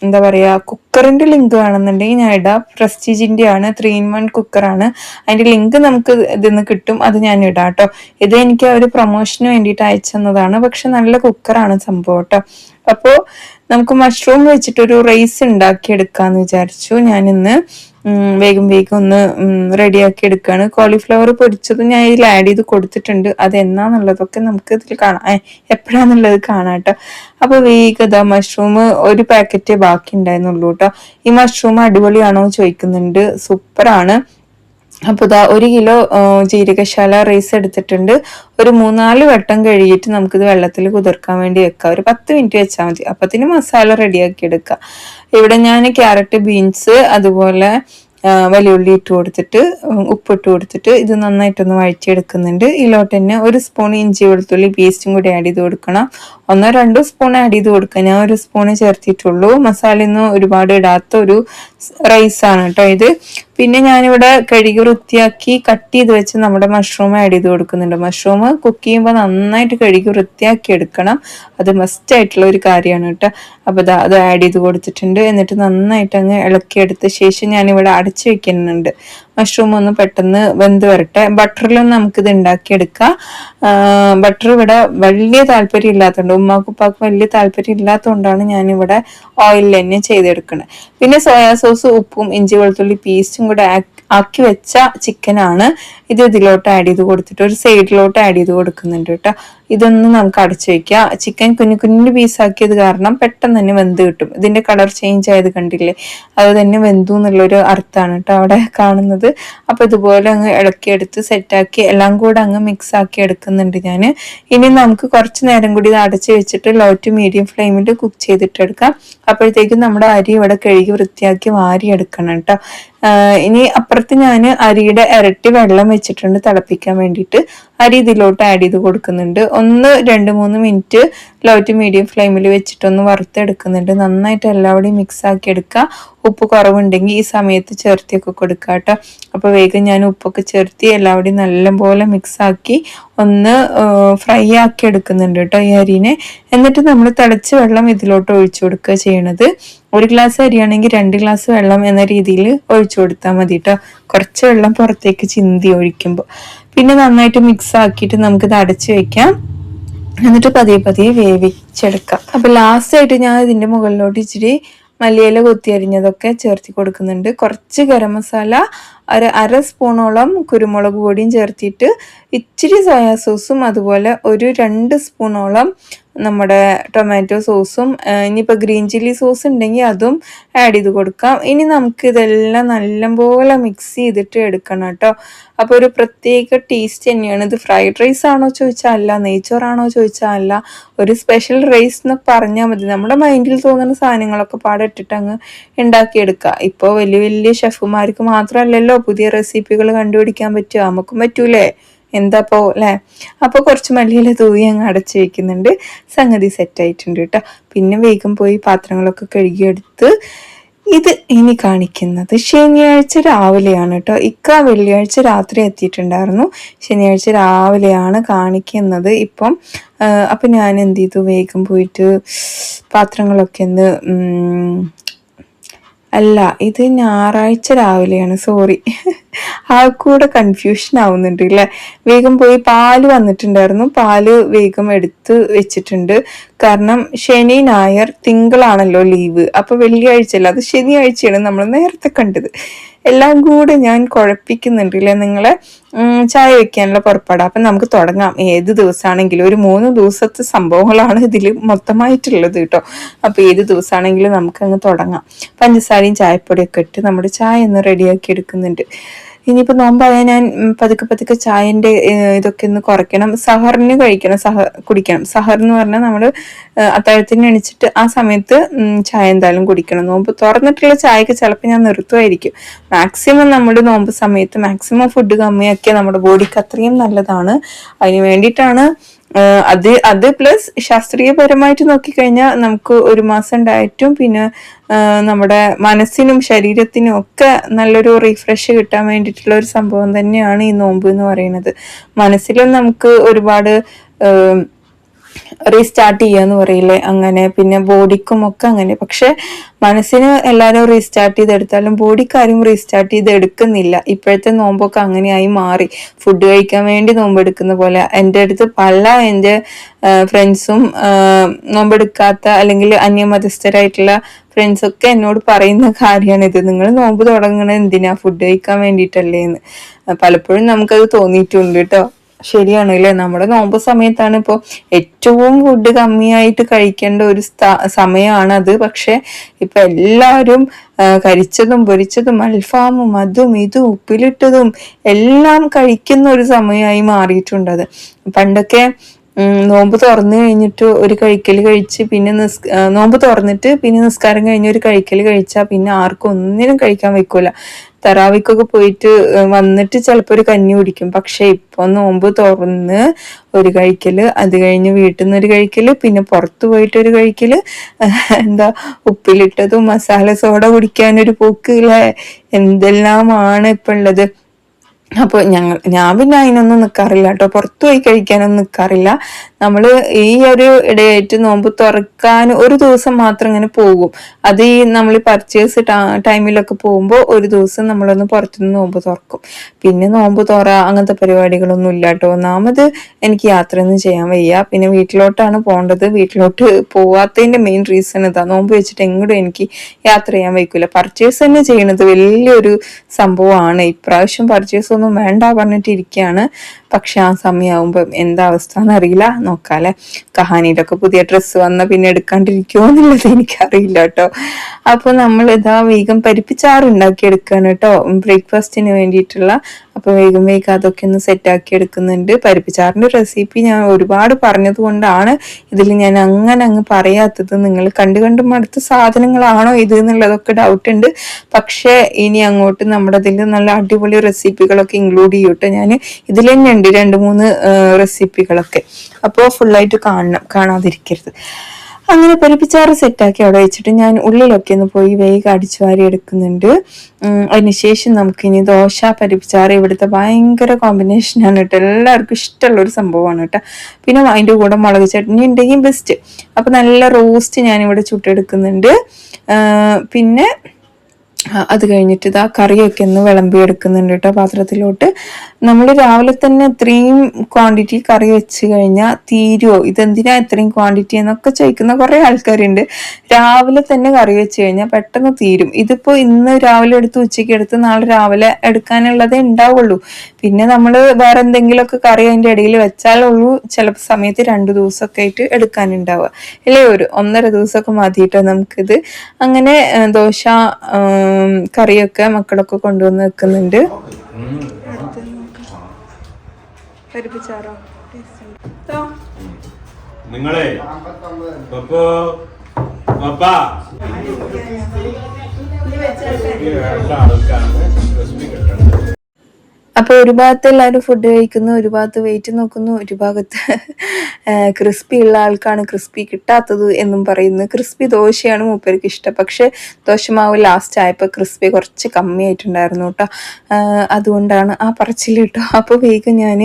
എന്താ പറയാ, കുക്കറിന്റെ ലിങ്ക് വേണമെന്നുണ്ടെങ്കിൽ ഞാൻ ഇടാം. പ്രസ്റ്റീജിന്റെ ആണ്, 3-in-1 കുക്കറാണ്. അതിന്റെ ലിങ്ക് നമുക്ക് ഇതിന്ന് കിട്ടും, അത് ഞാൻ ഇടാം കേട്ടോ. ഇത് എനിക്ക് ഒരു പ്രൊമോഷന് വേണ്ടിയിട്ട് അയച്ചു തന്നതാണ്. പക്ഷെ നല്ല കുക്കറാണ് സംഭവം കേട്ടോ. അപ്പോ നമുക്ക് മഷ്റൂം വെച്ചിട്ടൊരു റൈസ് ഉണ്ടാക്കി എടുക്കാന്ന് വിചാരിച്ചു. ഞാൻ ഇന്ന് വേഗം ഒന്ന് റെഡിയാക്കി എടുക്കുകയാണ്. കോളിഫ്ലവർ പൊരിച്ചത് ഞാൻ ഇതിൽ ആഡ് ചെയ്ത് കൊടുത്തിട്ടുണ്ട്. അത് എന്നാന്നുള്ളതൊക്കെ നമുക്ക് ഇതിൽ കാണാം, എപ്പോഴാന്നുള്ളത് കാണാം കേട്ടോ. അപ്പൊ വേഗത മഷ്റൂം ഒരു പാക്കറ്റ് ബാക്കി ഉണ്ടായിരുന്നുള്ളൂ കേട്ടോ. ഈ മഷ്റൂം അടിപൊളിയാണോ ചോദിക്കുന്നുണ്ട്. സൂപ്പറാണ്. അപ്പൊ ഇതാ 1 കിലോ ജീരകശാല റൈസ് എടുത്തിട്ടുണ്ട്. ഒരു 3-4 വട്ടം കഴുകിയിട്ട് നമുക്കിത് വെള്ളത്തിൽ കുതിർക്കാൻ വേണ്ടി വെക്കാം. ഒരു 10 മിനിറ്റ് വെച്ചാൽ മതി. അപ്പത്തിന് മസാല റെഡിയാക്കി എടുക്കാം. ഇവിടെ ഞാൻ ക്യാരറ്റ്, ബീൻസ് അതുപോലെ വലിയുള്ളി ഇട്ട് കൊടുത്തിട്ട് ഉപ്പിട്ട് കൊടുത്തിട്ട് ഇത് നന്നായിട്ടൊന്ന് വഴറ്റിയെടുക്കുന്നുണ്ട്. ഇതിലോട്ട് തന്നെ 1 സ്പൂൺ ഇഞ്ചി വെളുത്തുള്ളി പേസ്റ്റും കൂടി ആഡ് ചെയ്ത് കൊടുക്കണം. ഒന്നോ രണ്ടോ സ്പൂൺ ആഡ് ചെയ്ത് കൊടുക്കുക. ഞാൻ ഒരു സ്പൂണ് ചേർത്തിട്ടുള്ളൂ. മസാലയൊന്നും ഒരുപാട് ഇടാത്ത ഒരു റൈസാണ് കേട്ടോ ഇത്. പിന്നെ ഞാനിവിടെ കഴുകി വൃത്തിയാക്കി കട്ട് ചെയ്ത് വെച്ച് നമ്മുടെ മഷ്റൂം ആഡ് ചെയ്ത് കൊടുക്കുന്നുണ്ട്. മഷ്റൂം കുക്ക് ചെയ്യുമ്പോൾ നന്നായിട്ട് കഴുകി വൃത്തിയാക്കി എടുക്കണം, അത് മസ്റ്റ് ആയിട്ടുള്ള ഒരു കാര്യമാണ് കേട്ടോ. അപ്പോൾ അത് ആഡ് ചെയ്ത് കൊടുത്തിട്ടുണ്ട്. എന്നിട്ട് നന്നായിട്ട് അങ്ങ് ഇളക്കിയെടുത്ത ശേഷം ഞാനിവിടെ അടച്ചു വെക്കുന്നുണ്ട്. മഷ്റൂം ഒന്ന് പെട്ടെന്ന് വെന്ത് വരട്ടെ. ബട്ടറിലൊന്നും നമുക്കിത് ഉണ്ടാക്കിയെടുക്കാം. ബട്ടർ ഇവിടെ വലിയ താല്പര്യം ഇല്ലാത്തതുകൊണ്ട്, ഉമ്മാക്കും ഉപ്പാക്കും വലിയ താല്പര്യം ഇല്ലാത്തതുകൊണ്ടാണ് ഞാനിവിടെ ഓയിലിൽ തന്നെ ചെയ്തെടുക്കുന്നത്. പിന്നെ സോയാ സോസ്, ഉപ്പും ഇഞ്ചി വെളുത്തുള്ളി പേസ്റ്റും കൂടെ ആക്കി വെച്ച ചിക്കനാണ് ഇത്. ഇതിലോട്ട് ആഡ് ചെയ്ത് കൊടുത്തിട്ട് ഒരു സൈഡിലോട്ട് ആഡ് ചെയ്ത് കൊടുക്കുന്നുണ്ട് കേട്ടോ. ഇതൊന്നും നമുക്ക് അടച്ചു വെക്കാം. ചിക്കൻ കുഞ്ഞു കുഞ്ഞു പീസാക്കിയത് കാരണം പെട്ടെന്ന് തന്നെ വെന്ത് കിട്ടും. ഇതിന്റെ കളർ ചേഞ്ച് ആയത് കണ്ടില്ലേ, അത് തന്നെ വെന്തു എന്നുള്ളൊരു അർത്ഥമാണ് കേട്ടോ അവിടെ കാണുന്നത്. അപ്പൊ ഇതുപോലെ അങ്ങ് ഇളക്കിയെടുത്ത് സെറ്റാക്കി എല്ലാം കൂടെ അങ്ങ് മിക്സ് ആക്കി എടുക്കുന്നുണ്ട് ഞാൻ. ഇനി നമുക്ക് കുറച്ച് നേരം കൂടി ഇത് അടച്ചു വെച്ചിട്ട് ലോ ടു മീഡിയം ഫ്ലെയിമിൽ കുക്ക് ചെയ്തിട്ടെടുക്കാം. അപ്പോഴത്തേക്കും നമ്മുടെ അരി ഇവിടെ കഴുകി വൃത്തിയാക്കി വാരി എടുക്കണം കേട്ടോ. ഇനി അപ്പുറത്ത് ഞാൻ അരിയുടെ ഇരട്ടി വെള്ളം വെച്ചിട്ടുണ്ട് തിളപ്പിക്കാൻ വേണ്ടിയിട്ട്. അരി ഇതിലോട്ട് ആഡ് ചെയ്ത് കൊടുക്കുന്നുണ്ട്. 1-2-3 മിനിറ്റ് ലോ ടു മീഡിയം ഫ്ലെയിമിൽ വെച്ചിട്ടൊന്ന് വറുത്തെടുക്കുന്നുണ്ട്. നന്നായിട്ട് എല്ലാവരുടെയും മിക്സ് ആക്കി എടുക്കുക. ഉപ്പ് കുറവുണ്ടെങ്കിൽ ഈ സമയത്ത് ചേർത്തിയൊക്കെ കൊടുക്കുക കേട്ടോ. അപ്പോൾ വേഗം ഞാൻ ഉപ്പൊക്കെ ചേർത്തി എല്ലാവരുടെയും നല്ലപോലെ മിക്സ് ആക്കി ഒന്ന് ഫ്രൈ ആക്കി എടുക്കുന്നുണ്ട് കേട്ടോ ഈ അരിനെ. എന്നിട്ട് നമ്മൾ തിളച്ച വെള്ളം ഇതിലോട്ട് ഒഴിച്ചു കൊടുക്കുക ചെയ്യണത്. 1 ഗ്ലാസ് അരിയാണെങ്കിൽ 2 ഗ്ലാസ് വെള്ളം എന്ന രീതിയിൽ ഒഴിച്ചു കൊടുത്താൽ മതി കേട്ടോ. കുറച്ച് വെള്ളം പുറത്തേക്ക് ചിന്തി ഒഴിക്കുമ്പോൾ. പിന്നെ നന്നായിട്ട് മിക്സ് ആക്കിയിട്ട് നമുക്കിത് അടച്ചു വെക്കാം. എന്നിട്ട് പതിയെ പതിയെ വേവിച്ചെടുക്കാം. അപ്പൊ ലാസ്റ്റ് ആയിട്ട് ഞാൻ ഇതിന്റെ മുകളിലോട്ട് ഇച്ചിരി മല്ലിയില കൊത്തി അരിഞ്ഞതൊക്കെ ചേർത്തി കൊടുക്കുന്നുണ്ട്. കുറച്ച് ഗരം മസാല, അര സ്പൂണോളം കുരുമുളക് പൊടിയും ചേർത്തിട്ട് ഇച്ചിരി സോയാ സോസും അതുപോലെ ഒരു 2 സ്പൂണോളം നമ്മുടെ ടൊമാറ്റോ സോസും, ഇനിയിപ്പോൾ ഗ്രീൻ ചില്ലി സോസ് ഉണ്ടെങ്കിൽ അതും ആഡ് ചെയ്ത് കൊടുക്കാം. ഇനി നമുക്ക് ഇതെല്ലാം നല്ലപോലെ മിക്സ് ചെയ്തിട്ട് എടുക്കണം കേട്ടോ. അപ്പോൾ ഒരു പ്രത്യേക ടേസ്റ്റ് തന്നെയാണ്. ഇത് ഫ്രൈഡ് റൈസ് ആണോ ചോദിച്ചാൽ അല്ല, നെയ്ച്ചോറാണോ ചോദിച്ചാൽ അല്ല, ഒരു സ്പെഷ്യൽ റൈസ് എന്ന് പറഞ്ഞാൽ മതി. നമ്മുടെ മൈൻഡിൽ തോന്നുന്ന സാധനങ്ങളൊക്കെ പാടിട്ടിട്ട് അങ്ങ് ഉണ്ടാക്കിയെടുക്കുക. ഇപ്പോൾ വലിയ വലിയ ഷെഫുമാർക്ക് മാത്രമല്ലല്ലോ പുതിയ റെസിപ്പികൾ കണ്ടുപിടിക്കാൻ പറ്റുക, നമുക്കും പറ്റൂലേ? എന്താപ്പോ അല്ലേ? അപ്പോൾ കുറച്ച് മല്ലിയില തൂവി അങ്ങ് അടച്ചു വെക്കുന്നുണ്ട്. സംഗതി സെറ്റായിട്ടുണ്ട് കേട്ടോ. പിന്നെ വേഗം പോയി പാത്രങ്ങളൊക്കെ കഴുകിയെടുത്ത് ഇത് ഇനി കാണിക്കുന്നത് ശനിയാഴ്ച രാവിലെയാണ് കേട്ടോ. വെള്ളിയാഴ്ച രാത്രി എത്തിയിട്ടുണ്ടായിരുന്നു, ശനിയാഴ്ച രാവിലെയാണ് കാണിക്കുന്നത് ഇപ്പം. അപ്പം ഞാൻ എന്ത് ചെയ്തു, വേഗം പോയിട്ട് പാത്രങ്ങളൊക്കെ ഒന്ന് അല്ല, ഇത് ഞായറാഴ്ച രാവിലെയാണ്, സോറി. ആ കൂടെ കൺഫ്യൂഷൻ ആവുന്നുണ്ട് അല്ലേ. വേഗം പോയി പാല് വന്നിട്ടുണ്ടായിരുന്നു, പാല് വേഗം എടുത്ത് വെച്ചിട്ടുണ്ട്. കാരണം ശനി ഞായർ തിങ്കളാണല്ലോ ലീവ്, അപ്പൊ വെള്ളിയാഴ്ച അല്ല, അത് ശനിയാഴ്ചയാണ് നമ്മൾ നേരത്തെ കണ്ടത്. എല്ലാം കൂടെ ഞാൻ കുഴപ്പിക്കുന്നുണ്ട് അല്ലേ നിങ്ങളെ. ചായ വെക്കാനുള്ള പുറപ്പാട്. അപ്പം നമുക്ക് തുടങ്ങാം. ഏത് ദിവസമാണെങ്കിലും ഒരു 3 ദിവസത്തെ സംഭവങ്ങളാണ് ഇതിൽ മൊത്തമായിട്ടുള്ളത് കേട്ടോ. അപ്പം ഏത് ദിവസമാണെങ്കിലും നമുക്ക് അങ്ങ് തുടങ്ങാം. പഞ്ചസാരയും ചായപ്പൊടിയൊക്കെ ഇട്ട് നമ്മുടെ ചായ ഒന്ന് റെഡിയാക്കി എടുക്കുന്നുണ്ട്. ഇനിയിപ്പോൾ നോമ്പായാൽ ഞാൻ പതുക്കെ ചായൻ്റെ ഇതൊക്കെ ഒന്ന് കുറയ്ക്കണം. സഹറിന് കുടിക്കണം. സഹർ എന്ന് പറഞ്ഞാൽ നമ്മൾ അത്താഴത്തിന് എണിച്ചിട്ട് ആ സമയത്ത് ചായ എന്തായാലും കുടിക്കണം. നോമ്പ് തുറന്നിട്ടുള്ള ചായക്ക് ചിലപ്പോൾ ഞാൻ നിർത്തുമായിരിക്കും. മാക്സിമം നമ്മുടെ നോമ്പ് സമയത്ത് മാക്സിമം ഫുഡ് കമ്മിയാക്കിയാൽ നമ്മുടെ ബോഡിക്ക് അത്രയും നല്ലതാണ്. അതിന് വേണ്ടിയിട്ടാണ് അത് പ്ലസ് ശാസ്ത്രീയപരമായിട്ട് നോക്കിക്കഴിഞ്ഞാൽ നമുക്ക് 1 മാസം ഡയറ്റും പിന്നെ നമ്മുടെ മനസ്സിനും ശരീരത്തിനും ഒക്കെ നല്ലൊരു റീഫ്രഷ് കിട്ടാൻ വേണ്ടിയിട്ടുള്ള ഒരു സംഭവം തന്നെയാണ് ഈ നോമ്പ് എന്ന് പറയുന്നത്. മനസ്സിലും നമുക്ക് ഒരുപാട് റീസ്റ്റാർട്ട് ചെയ്യാന്ന് പറയില്ലേ, അങ്ങനെ. പിന്നെ ബോഡിക്കും ഒക്കെ അങ്ങനെ. പക്ഷെ മനസ്സിന് എല്ലാവരും റീസ്റ്റാർട്ട് ചെയ്തെടുത്താലും ബോഡിക്കാരും റീസ്റ്റാർട്ട് ചെയ്തെടുക്കുന്നില്ല. ഇപ്പോഴത്തെ നോമ്പൊക്കെ അങ്ങനെയായി മാറി. ഫുഡ് കഴിക്കാൻ വേണ്ടി നോമ്പെടുക്കുന്ന പോലെ. എൻ്റെ അടുത്ത് എൻ്റെ ഫ്രണ്ട്സും നോമ്പെടുക്കാത്ത അല്ലെങ്കിൽ അന്യമതസ്ഥരായിട്ടുള്ള ഫ്രണ്ട്സൊക്കെ എന്നോട് പറയുന്ന കാര്യമാണിത്. നിങ്ങൾ നോമ്പ് തുടങ്ങണത് എന്തിനാ? ഫുഡ് കഴിക്കാൻ വേണ്ടിയിട്ടല്ലേ എന്ന്. പലപ്പോഴും നമുക്കത് തോന്നിയിട്ടുണ്ട് കേട്ടോ. ശരിയാണ് അല്ലേ. നമ്മുടെ നോമ്പ് സമയത്താണ് ഇപ്പോൾ ഏറ്റവും ഫുഡ് കമ്മിയായിട്ട് കഴിക്കേണ്ട ഒരു സമയമാണത്. പക്ഷെ ഇപ്പൊ എല്ലാവരും കരിച്ചതും പൊരിച്ചതും അൽഫാമും അതും ഇതും ഉപ്പിലിട്ടതും എല്ലാം കഴിക്കുന്ന ഒരു സമയമായി മാറിയിട്ടുണ്ട്. അത് പണ്ടൊക്കെ നോമ്പ് തുറന്നു കഴിഞ്ഞിട്ട് ഒരു കഴിക്കൽ കഴിച്ച് പിന്നെ നോമ്പ് തുറന്നിട്ട് പിന്നെ നിസ്കാരം കഴിഞ്ഞ് ഒരു കഴിക്കൽ കഴിച്ചാൽ പിന്നെ ആർക്കും ഒന്നിനും കഴിക്കാൻ വെക്കൂല. തറാവിക്കൊക്കെ പോയിട്ട് വന്നിട്ട് ചിലപ്പോൾ ഒരു കഞ്ഞി കുടിക്കും. പക്ഷെ ഇപ്പൊ നോമ്പ് തുറന്ന് ഒരു കഴിക്കല്, അത് കഴിഞ്ഞ് വീട്ടിൽ നിന്ന് ഒരു കഴിക്കല്, പിന്നെ പുറത്തു പോയിട്ട് ഒരു കഴിക്കല്, എന്താ ഉപ്പിലിട്ടതും മസാല സോഡ കുടിക്കാനൊരു പോക്ക് ഇല്ലേ, എന്തെല്ലാമാണ് ഇപ്പൊ ഉള്ളത്. അപ്പോൾ ഞാൻ പിന്നെ അതിനൊന്നും നിൽക്കാറില്ല കേട്ടോ, പുറത്തു പോയി കഴിക്കാനൊന്നും നിൽക്കാറില്ല. നമ്മൾ ഈ ഒരു ഇടയായിട്ട് നോമ്പ് തുറക്കാൻ ഒരു ദിവസം മാത്രം ഇങ്ങനെ പോകും. അത് ഈ നമ്മൾ പർച്ചേസ് ടൈമിലൊക്കെ പോകുമ്പോൾ ഒരു ദിവസം നമ്മളൊന്ന് പുറത്തുനിന്ന് നോമ്പ് തുറക്കും. പിന്നെ നോമ്പ് തുറ അങ്ങനത്തെ പരിപാടികളൊന്നും ഇല്ല കേട്ടോ. ഒന്നാമത് എനിക്ക് യാത്രയൊന്നും ചെയ്യാൻ വയ്യ, പിന്നെ വീട്ടിലോട്ടാണ് പോകേണ്ടത്. വീട്ടിലോട്ട് പോവാത്തതിന്റെ മെയിൻ റീസൺ ഇതാ, നോമ്പ് വെച്ചിട്ട് എങ്ങോട്ടും എനിക്ക് യാത്ര ചെയ്യാൻ വയ്ക്കില്ല. പർച്ചേസ് തന്നെ ചെയ്യണത് വലിയൊരു സംഭവമാണ്. ഇപ്രാവശ്യം പർച്ചേസ് ഒന്നും വേണ്ട പറഞ്ഞിട്ടിരിക്കുകയാണ്. പക്ഷെ ആ സമയമാകുമ്പോൾ എന്താ അവസ്ഥ എന്നറിയില്ല, നോക്കാല്ലേ. കഹാനിയിലൊക്കെ പുതിയ ഡ്രസ്സ് വന്ന പിന്നെ എടുക്കാണ്ടിരിക്കുമോ എന്നുള്ളത് എനിക്കറിയില്ല കേട്ടോ. അപ്പൊ നമ്മൾ ഇതാ വേഗം പരിപ്പിച്ചാറ് ഉണ്ടാക്കി എടുക്കുകയാണ് കേട്ടോ, ബ്രേക്ക്ഫാസ്റ്റിന് വേണ്ടിയിട്ടുള്ള. അപ്പൊ വേഗം വേഗം അതൊക്കെ ഒന്ന് സെറ്റാക്കി എടുക്കുന്നുണ്ട്. പരിപ്പിച്ചാറിന്റെ റെസിപ്പി ഞാൻ ഒരുപാട് പറഞ്ഞത് കൊണ്ടാണ് ഇതിൽ ഞാൻ അങ്ങ് പറയാത്തത്. നിങ്ങൾ കണ്ടു മടുത്ത സാധനങ്ങളാണോ ഇത് എന്നുള്ളതൊക്കെ ഡൗട്ട് ഉണ്ട്. പക്ഷെ ഇനി അങ്ങോട്ട് നമ്മുടെ അതിൽ നല്ല അടിപൊളി റെസിപ്പികളൊക്കെ ഇൻക്ലൂഡ് ചെയ്യൂട്ടെ. ഞാൻ ഇതിൽ തന്നെ ഉണ്ട് 2-3 റെസിപ്പികളൊക്കെ. അപ്പോൾ ഫുള്ളായിട്ട് കാണാതിരിക്കരുത്. അങ്ങനെ പരിപ്പിച്ചാറ് സെറ്റാക്കി അവിടെ വെച്ചിട്ട് ഞാൻ ഉള്ളിലൊക്കെ ഒന്ന് പോയി വേഗം അടിച്ചു വാരി എടുക്കുന്നുണ്ട്. അതിനുശേഷം നമുക്കിനി ദോശ പരിപ്പിച്ചാറ് ഇവിടുത്തെ ഭയങ്കര കോമ്പിനേഷനാണ് കേട്ടോ, എല്ലാവർക്കും ഇഷ്ടമുള്ള ഒരു സംഭവമാണ് കേട്ടോ. പിന്നെ അതിൻ്റെ കൂടെ മുളക് ചട്നി ഉണ്ടെങ്കിൽ ബെസ്റ്റ്. അപ്പൊ നല്ല റോസ്റ്റ് ഞാനിവിടെ ചുട്ടെടുക്കുന്നുണ്ട്. പിന്നെ അത് കഴിഞ്ഞിട്ട് ഇതാ കറിയൊക്കെ ഒന്ന് വിളമ്പി എടുക്കുന്നുണ്ട് കേട്ടോ പാത്രത്തിലോട്ട്. നമ്മൾ രാവിലെ തന്നെ ഇത്രയും ക്വാണ്ടിറ്റി കറി വെച്ച് കഴിഞ്ഞാൽ തീരുമോ, ഇതെന്തിനാ ഇത്രയും ക്വാണ്ടിറ്റി എന്നൊക്കെ ചോദിക്കുന്ന കുറെ ആൾക്കാരുണ്ട്. രാവിലെ തന്നെ കറി വെച്ച് കഴിഞ്ഞാൽ പെട്ടെന്ന് തീരും. ഇതിപ്പോ ഇന്ന് രാവിലെ എടുത്ത് ഉച്ചയ്ക്ക് എടുത്ത് നാളെ രാവിലെ എടുക്കാനുള്ളതേ ഉണ്ടാവുള്ളൂ. പിന്നെ നമ്മൾ വേറെ എന്തെങ്കിലുമൊക്കെ കറി അതിൻ്റെ ഇടയിൽ വെച്ചാലുള്ളൂ ചില സമയത്ത് 2 ദിവസമൊക്കെ ആയിട്ട് എടുക്കാനുണ്ടാവുക, അല്ലേ 1-1.5 ദിവസമൊക്കെ മതിയിട്ടോ നമുക്കിത്. അങ്ങനെ ദോശ കറിയൊക്കെ മക്കളൊക്കെ കൊണ്ടുവന്ന് വെക്കുന്നുണ്ട്. നിങ്ങളെ അപ്പൊ ഒരു ഭാഗത്ത് എല്ലാവരും ഫുഡ് കഴിക്കുന്നു, ഒരു ഭാഗത്ത് വെയിറ്റ് നോക്കുന്നു, ഒരു ഭാഗത്ത് ക്രിസ്പി ഉള്ള ആൾക്കാണ് ക്രിസ്പി കിട്ടാത്തത് എന്നും പറയുന്നു. ക്രിസ്പി ദോശയാണ് മൂപ്പർക്ക് ഇഷ്ടം. പക്ഷെ ദോശമാവ് ലാസ്റ്റ് ആയപ്പോൾ ക്രിസ്പി കുറച്ച് കമ്മിയായിട്ടുണ്ടായിരുന്നു കേട്ടോ. അതുകൊണ്ടാണ് ആ പറച്ചിൽ കേട്ടോ. അപ്പോൾ വേഗം ഞാൻ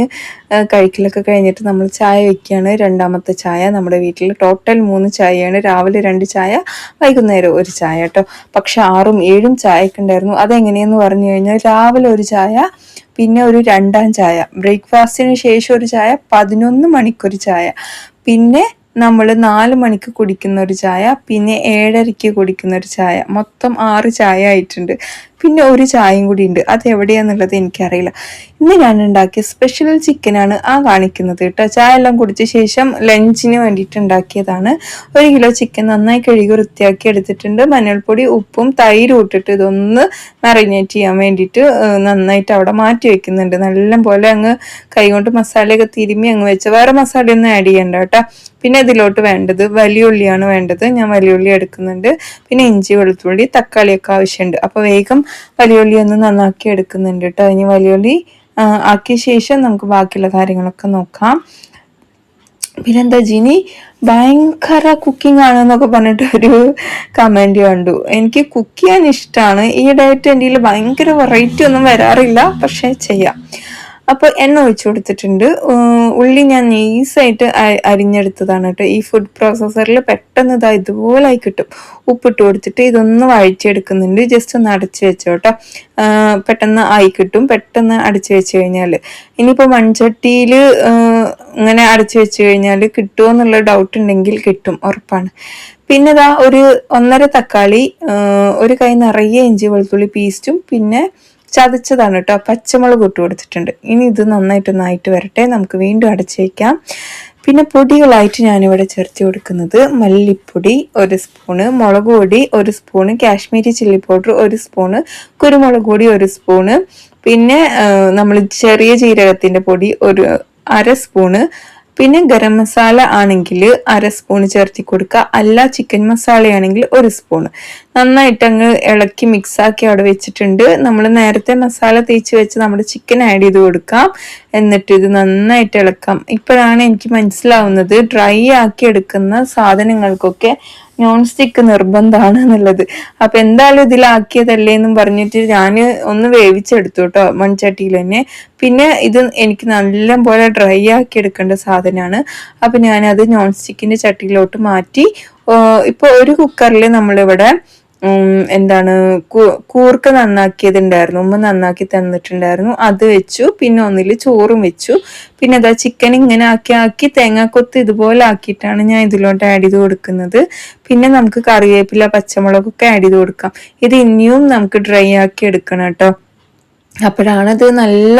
കഴിക്കലൊക്കെ കഴിഞ്ഞിട്ട് നമ്മൾ ചായ വയ്ക്കുകയാണ്. 2ാമത്തെ ചായ നമ്മുടെ വീട്ടിൽ ടോട്ടൽ 3 ചായയാണ്. രാവിലെ 2 ചായ, വൈകുന്നേരം 1 ചായ കേട്ടോ. പക്ഷെ 6ഉം 7ഉം ചായയൊക്കെ ഉണ്ടായിരുന്നു. അതെങ്ങനെയെന്ന് പറഞ്ഞു കഴിഞ്ഞാൽ രാവിലെ 1 ചായ, പിന്നെ ഒരു 2ാം ചായ, ബ്രേക്ക്ഫാസ്റ്റിന് ശേഷം 1 ചായ, 11 മണിക്കൊരു ചായ, പിന്നെ നമ്മൾ 4 മണിക്ക് കുടിക്കുന്ന 1 ചായ, പിന്നെ 7:30 കുടിക്കുന്ന 1 ചായ, മൊത്തം 6 ചായ ആയിട്ടുണ്ട്. പിന്നെ 1 ചായയും കൂടി ഉണ്ട്, അത് എവിടെയാന്നുള്ളത് എനിക്കറിയില്ല. ഇന്ന് ഞാൻ ഉണ്ടാക്കിയ സ്പെഷ്യൽ ചിക്കനാണ് ആ കാണിക്കുന്നത് കേട്ടോ. ചായ എല്ലാം കുടിച്ച ശേഷം ലഞ്ചിന് വേണ്ടിയിട്ട് ഉണ്ടാക്കിയതാണ്. 1 കിലോ ചിക്കൻ നന്നായി കഴുകി വൃത്തിയാക്കി എടുത്തിട്ടുണ്ട്. മഞ്ഞൾപ്പൊടി, ഉപ്പും തൈരും ഇട്ടിട്ട് ഇതൊന്ന് മാറിനേറ്റ് ചെയ്യാൻ വേണ്ടിയിട്ട് നന്നായിട്ട് അവിടെ മാറ്റി വെക്കുന്നുണ്ട്. നല്ല പോലെ അങ്ങ് കൈകൊണ്ട് മസാലയൊക്കെ തിരുമ്മി അങ്ങ് വെച്ച്, വേറെ മസാലയൊന്നും ആഡ് ചെയ്യണ്ട കേട്ടോ. പിന്നെ ഇതിലോട്ട് വേണ്ടത് വലിയ ഉള്ളിയാണ് വേണ്ടത്. ഞാൻ വലിയ ഉള്ളി എടുക്കുന്നുണ്ട്. പിന്നെ ഇഞ്ചി, വെളുത്തുള്ളി, തക്കാളിയൊക്കെ ആവശ്യമുണ്ട്. അപ്പൊ വേഗം വലിയ ഉള്ളി ഒന്ന് നന്നാക്കി എടുക്കുന്നുണ്ട് കേട്ടോ. ഇനി വലിയ ഉള്ളി ആക്കിയ ശേഷം നമുക്ക് ബാക്കിയുള്ള കാര്യങ്ങളൊക്കെ നോക്കാം. പിന്നെന്താ ജിനി ഭയങ്കര കുക്കിംഗ് ആണെന്നൊക്കെ പറഞ്ഞിട്ട് ഒരു കമന്റ് കണ്ടു. എനിക്ക് കുക്ക് ചെയ്യാൻ ഇഷ്ടമാണ്. ഈ ഡയറ്റ് എൻ്റെ ഭയങ്കര വെറൈറ്റി ഒന്നും വരാറില്ല, പക്ഷെ ചെയ്യാം. അപ്പൊ എണ്ണ ഒഴിച്ചു കൊടുത്തിട്ടുണ്ട്. ഉള്ളി ഞാൻ നൈസായിട്ട് അരിഞ്ഞെടുത്തതാണ് കേട്ടോ. ഈ ഫുഡ് പ്രോസസ്സറിൽ പെട്ടെന്ന് ഇതുപോലെ ആയി കിട്ടും. ഉപ്പിട്ട് കൊടുത്തിട്ട് ഇതൊന്ന് വഴറ്റിയെടുക്കുന്നുണ്ട്. ജസ്റ്റ് ഒന്ന് അടച്ചു വെച്ചോട്ടോ, പെട്ടെന്ന് ആയി കിട്ടും. പെട്ടെന്ന് അടച്ചു വെച്ച് കഴിഞ്ഞാൽ, ഇനിയിപ്പോൾ മൺചട്ടിയിൽ ഇങ്ങനെ അടച്ചു വെച്ച് കഴിഞ്ഞാൽ കിട്ടുമോ എന്നുള്ള ഡൗട്ട് ഉണ്ടെങ്കിൽ കിട്ടും, ഉറപ്പാണ്. പിന്നെ ഒരു 1.5 തക്കാളി, 1 കൈ നിറയെ ഇഞ്ചി വെളുത്തുള്ളി പേസ്റ്റും, പിന്നെ ചതച്ചതാണ് കേട്ടോ, പച്ചമുളക് ഇട്ട് കൊടുത്തിട്ടുണ്ട്. ഇനി ഇത് നന്നായിട്ടൊന്നായിട്ട് വരട്ടെ, നമുക്ക് വീണ്ടും അടച്ചു വയ്ക്കാം. പിന്നെ പൊടികളായിട്ട് ഞാനിവിടെ ചേർത്ത് കൊടുക്കുന്നത് മല്ലിപ്പൊടി 1 സ്പൂണ്, മുളക് പൊടി 1 spoon, Kashmiri chilli powder 1 spoon, കുരുമുളക് പൊടി 1 സ്പൂണ്, പിന്നെ നമ്മൾ ചെറിയ ജീരകത്തിന്റെ പൊടി 1/2 സ്പൂണ്, പിന്നെ ഗരം മസാല ആണെങ്കിൽ 1/2 സ്പൂൺ ചേർത്തി കൊടുക്കുക, അല്ല ചിക്കൻ മസാലയാണെങ്കിൽ 1 സ്പൂൺ. നന്നായിട്ട് അങ്ങ് ഇളക്കി മിക്സാക്കി അവിടെ വെച്ചിട്ടുണ്ട്. നമ്മൾ നേരത്തെ മസാല തേച്ച് വെച്ച് നമ്മുടെ ചിക്കൻ ആഡ് ചെയ്ത് കൊടുക്കാം. എന്നിട്ട് ഇത് നന്നായിട്ട് ഇളക്കാം. ഇപ്പോഴാണ് എനിക്ക് മനസ്സിലാവുന്നത് ഡ്രൈ ആക്കി എടുക്കുന്ന സാധനങ്ങൾക്കൊക്കെ നോൺ സ്റ്റിക്ക് നിർബന്ധമാണ് എന്നുള്ളത്. അപ്പൊ എന്തായാലും ഇതിലാക്കിയതല്ലേ എന്നും പറഞ്ഞിട്ട് ഞാൻ ഒന്ന് വേവിച്ചെടുത്തു കേട്ടോ, മൺചട്ടിയിൽ തന്നെ. പിന്നെ ഇത് എനിക്ക് നല്ല പോലെ ഡ്രൈ ആക്കി എടുക്കേണ്ട സാധനമാണ്. അപ്പൊ ഞാനത് നോൺ സ്റ്റിക്കിന്റെ ചട്ടിയിലോട്ട് മാറ്റി. ഇപ്പൊ ഒരു കുക്കറിൽ നമ്മളിവിടെ എന്താണ് കൂർക്ക നന്നാക്കിയതുണ്ടായിരുന്നു, ഉമ്മ നന്നാക്കി തന്നിട്ടുണ്ടായിരുന്നു, അത് വെച്ചു. പിന്നെ ഒന്നിൽ ചോറും വെച്ചു. പിന്നെ അതാ ചിക്കൻ ഇങ്ങനെ ആക്കി തേങ്ങാക്കൊത്ത് ഇതുപോലെ ആക്കിയിട്ടാണ് ഞാൻ ഇതിലോട്ട് ആഡ് ചെയ്ത് കൊടുക്കുന്നത്. പിന്നെ നമുക്ക് കറിവേപ്പില പച്ചമുളകൊക്കെ ആഡ് ചെയ്ത് കൊടുക്കാം. ഇത് ഇനിയും നമുക്ക് ഡ്രൈ ആക്കി എടുക്കണം കേട്ടോ. അപ്പോഴാണത് നല്ല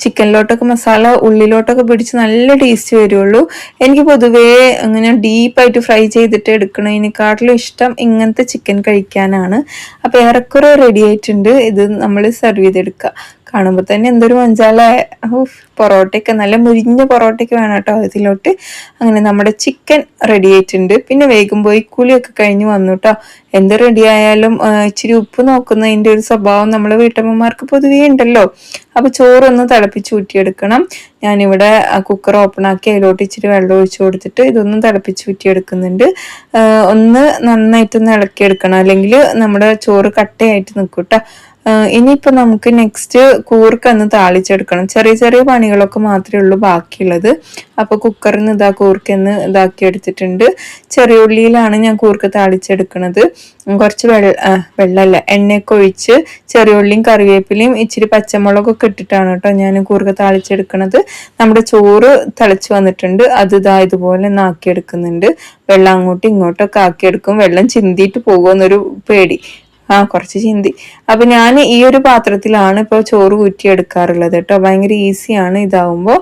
ചിക്കനിലോട്ടൊക്കെ മസാല ഉള്ളിലോട്ടൊക്കെ പിടിച്ച് നല്ല ടേസ്റ്റ് വരുള്ളൂ. എനിക്ക് പൊതുവേ അങ്ങനെ ഡീപ്പായിട്ട് ഫ്രൈ ചെയ്തിട്ട് എടുക്കണതിനെക്കാട്ടിലും ഇഷ്ടം ഇങ്ങനത്തെ ചിക്കൻ കഴിക്കാനാണ്. അപ്പോൾ ഏറെക്കുറെ റെഡി ആയിട്ടുണ്ട്. ഇത് നമ്മൾ സെർവ് ചെയ്തെടുക്കുക. കാണുമ്പോൾ തന്നെ എന്തൊരു മഞ്ചാല. പൊറോട്ടയൊക്കെ നല്ല മുരിഞ്ഞ പൊറോട്ടയ്ക്ക് വേണം കേട്ടോ ഇതിലോട്ട്. അങ്ങനെ നമ്മുടെ ചിക്കൻ റെഡി ആയിട്ടുണ്ട്. പിന്നെ വേഗം പോയി കുളിയൊക്കെ കഴിഞ്ഞ് വന്നു കേട്ടോ. എന്ത് റെഡി ആയാലും ഇച്ചിരി ഉപ്പ് നോക്കുന്നതിൻ്റെ ഒരു സ്വഭാവം നമ്മളെ വീട്ടമ്മമാർക്ക് പൊതുവേ ഉണ്ടല്ലോ. അപ്പൊ ചോറൊന്ന് തിളപ്പിച്ച് ഊറ്റിയെടുക്കണം. ഞാനിവിടെ കുക്കർ ഓപ്പൺ ആക്കി അതിലോട്ട് ഇച്ചിരി വെള്ളം ഒഴിച്ചു കൊടുത്തിട്ട് ഇതൊന്നും തിളപ്പിച്ച് ഊറ്റിയെടുക്കുന്നുണ്ട്. ഒന്ന് നന്നായിട്ടൊന്ന് ഇളക്കിയെടുക്കണം, അല്ലെങ്കിൽ നമ്മുടെ ചോറ് കട്ടയായിട്ട് നിൽക്കും കേട്ടോ. ഇനിയിപ്പോൾ നമുക്ക് നെക്സ്റ്റ് കൂർക്കൊന്ന് താളിച്ചെടുക്കണം. ചെറിയ ചെറിയ പണികളൊക്കെ മാത്രമേ ഉള്ളൂ ബാക്കിയുള്ളത്. അപ്പോൾ കുക്കറിൽ നിന്ന് കൂർക്കൊന്ന് ഇതാക്കി എടുത്തിട്ടുണ്ട്. ചെറിയ ഉള്ളിയിലാണ് ഞാൻ കൂർക്ക് താളിച്ചെടുക്കുന്നത്. കുറച്ച് വെള്ളമല്ല എണ്ണയൊക്കെ ഒഴിച്ച് ചെറിയ ഉള്ളിയും കറിവേപ്പിലയും ഇച്ചിരി പച്ചമുളകൊക്കെ ഇട്ടിട്ടാണ് കേട്ടോ ഞാൻ കൂർക്ക് താളിച്ചെടുക്കുന്നത്. നമ്മുടെ ചോറ് തിളച്ച് വന്നിട്ടുണ്ട്. അത് ഇതുപോലെ ഒന്ന് ആക്കിയെടുക്കുന്നുണ്ട്. വെള്ളം അങ്ങോട്ടും ഇങ്ങോട്ടൊക്കെ ആക്കിയെടുക്കും. വെള്ളം ചിന്തിയിട്ട് പോകുമെന്നൊരു പേടി, കുറച്ച് ചിന്തി. അപ്പൊ ഞാൻ ഈ ഒരു പാത്രത്തിലാണ് ഇപ്പോൾ ചോറ് ഊറ്റിയെടുക്കാറുള്ളത് കേട്ടോ. ഭയങ്കര ഈസിയാണ് ഇതാവുമ്പോൾ.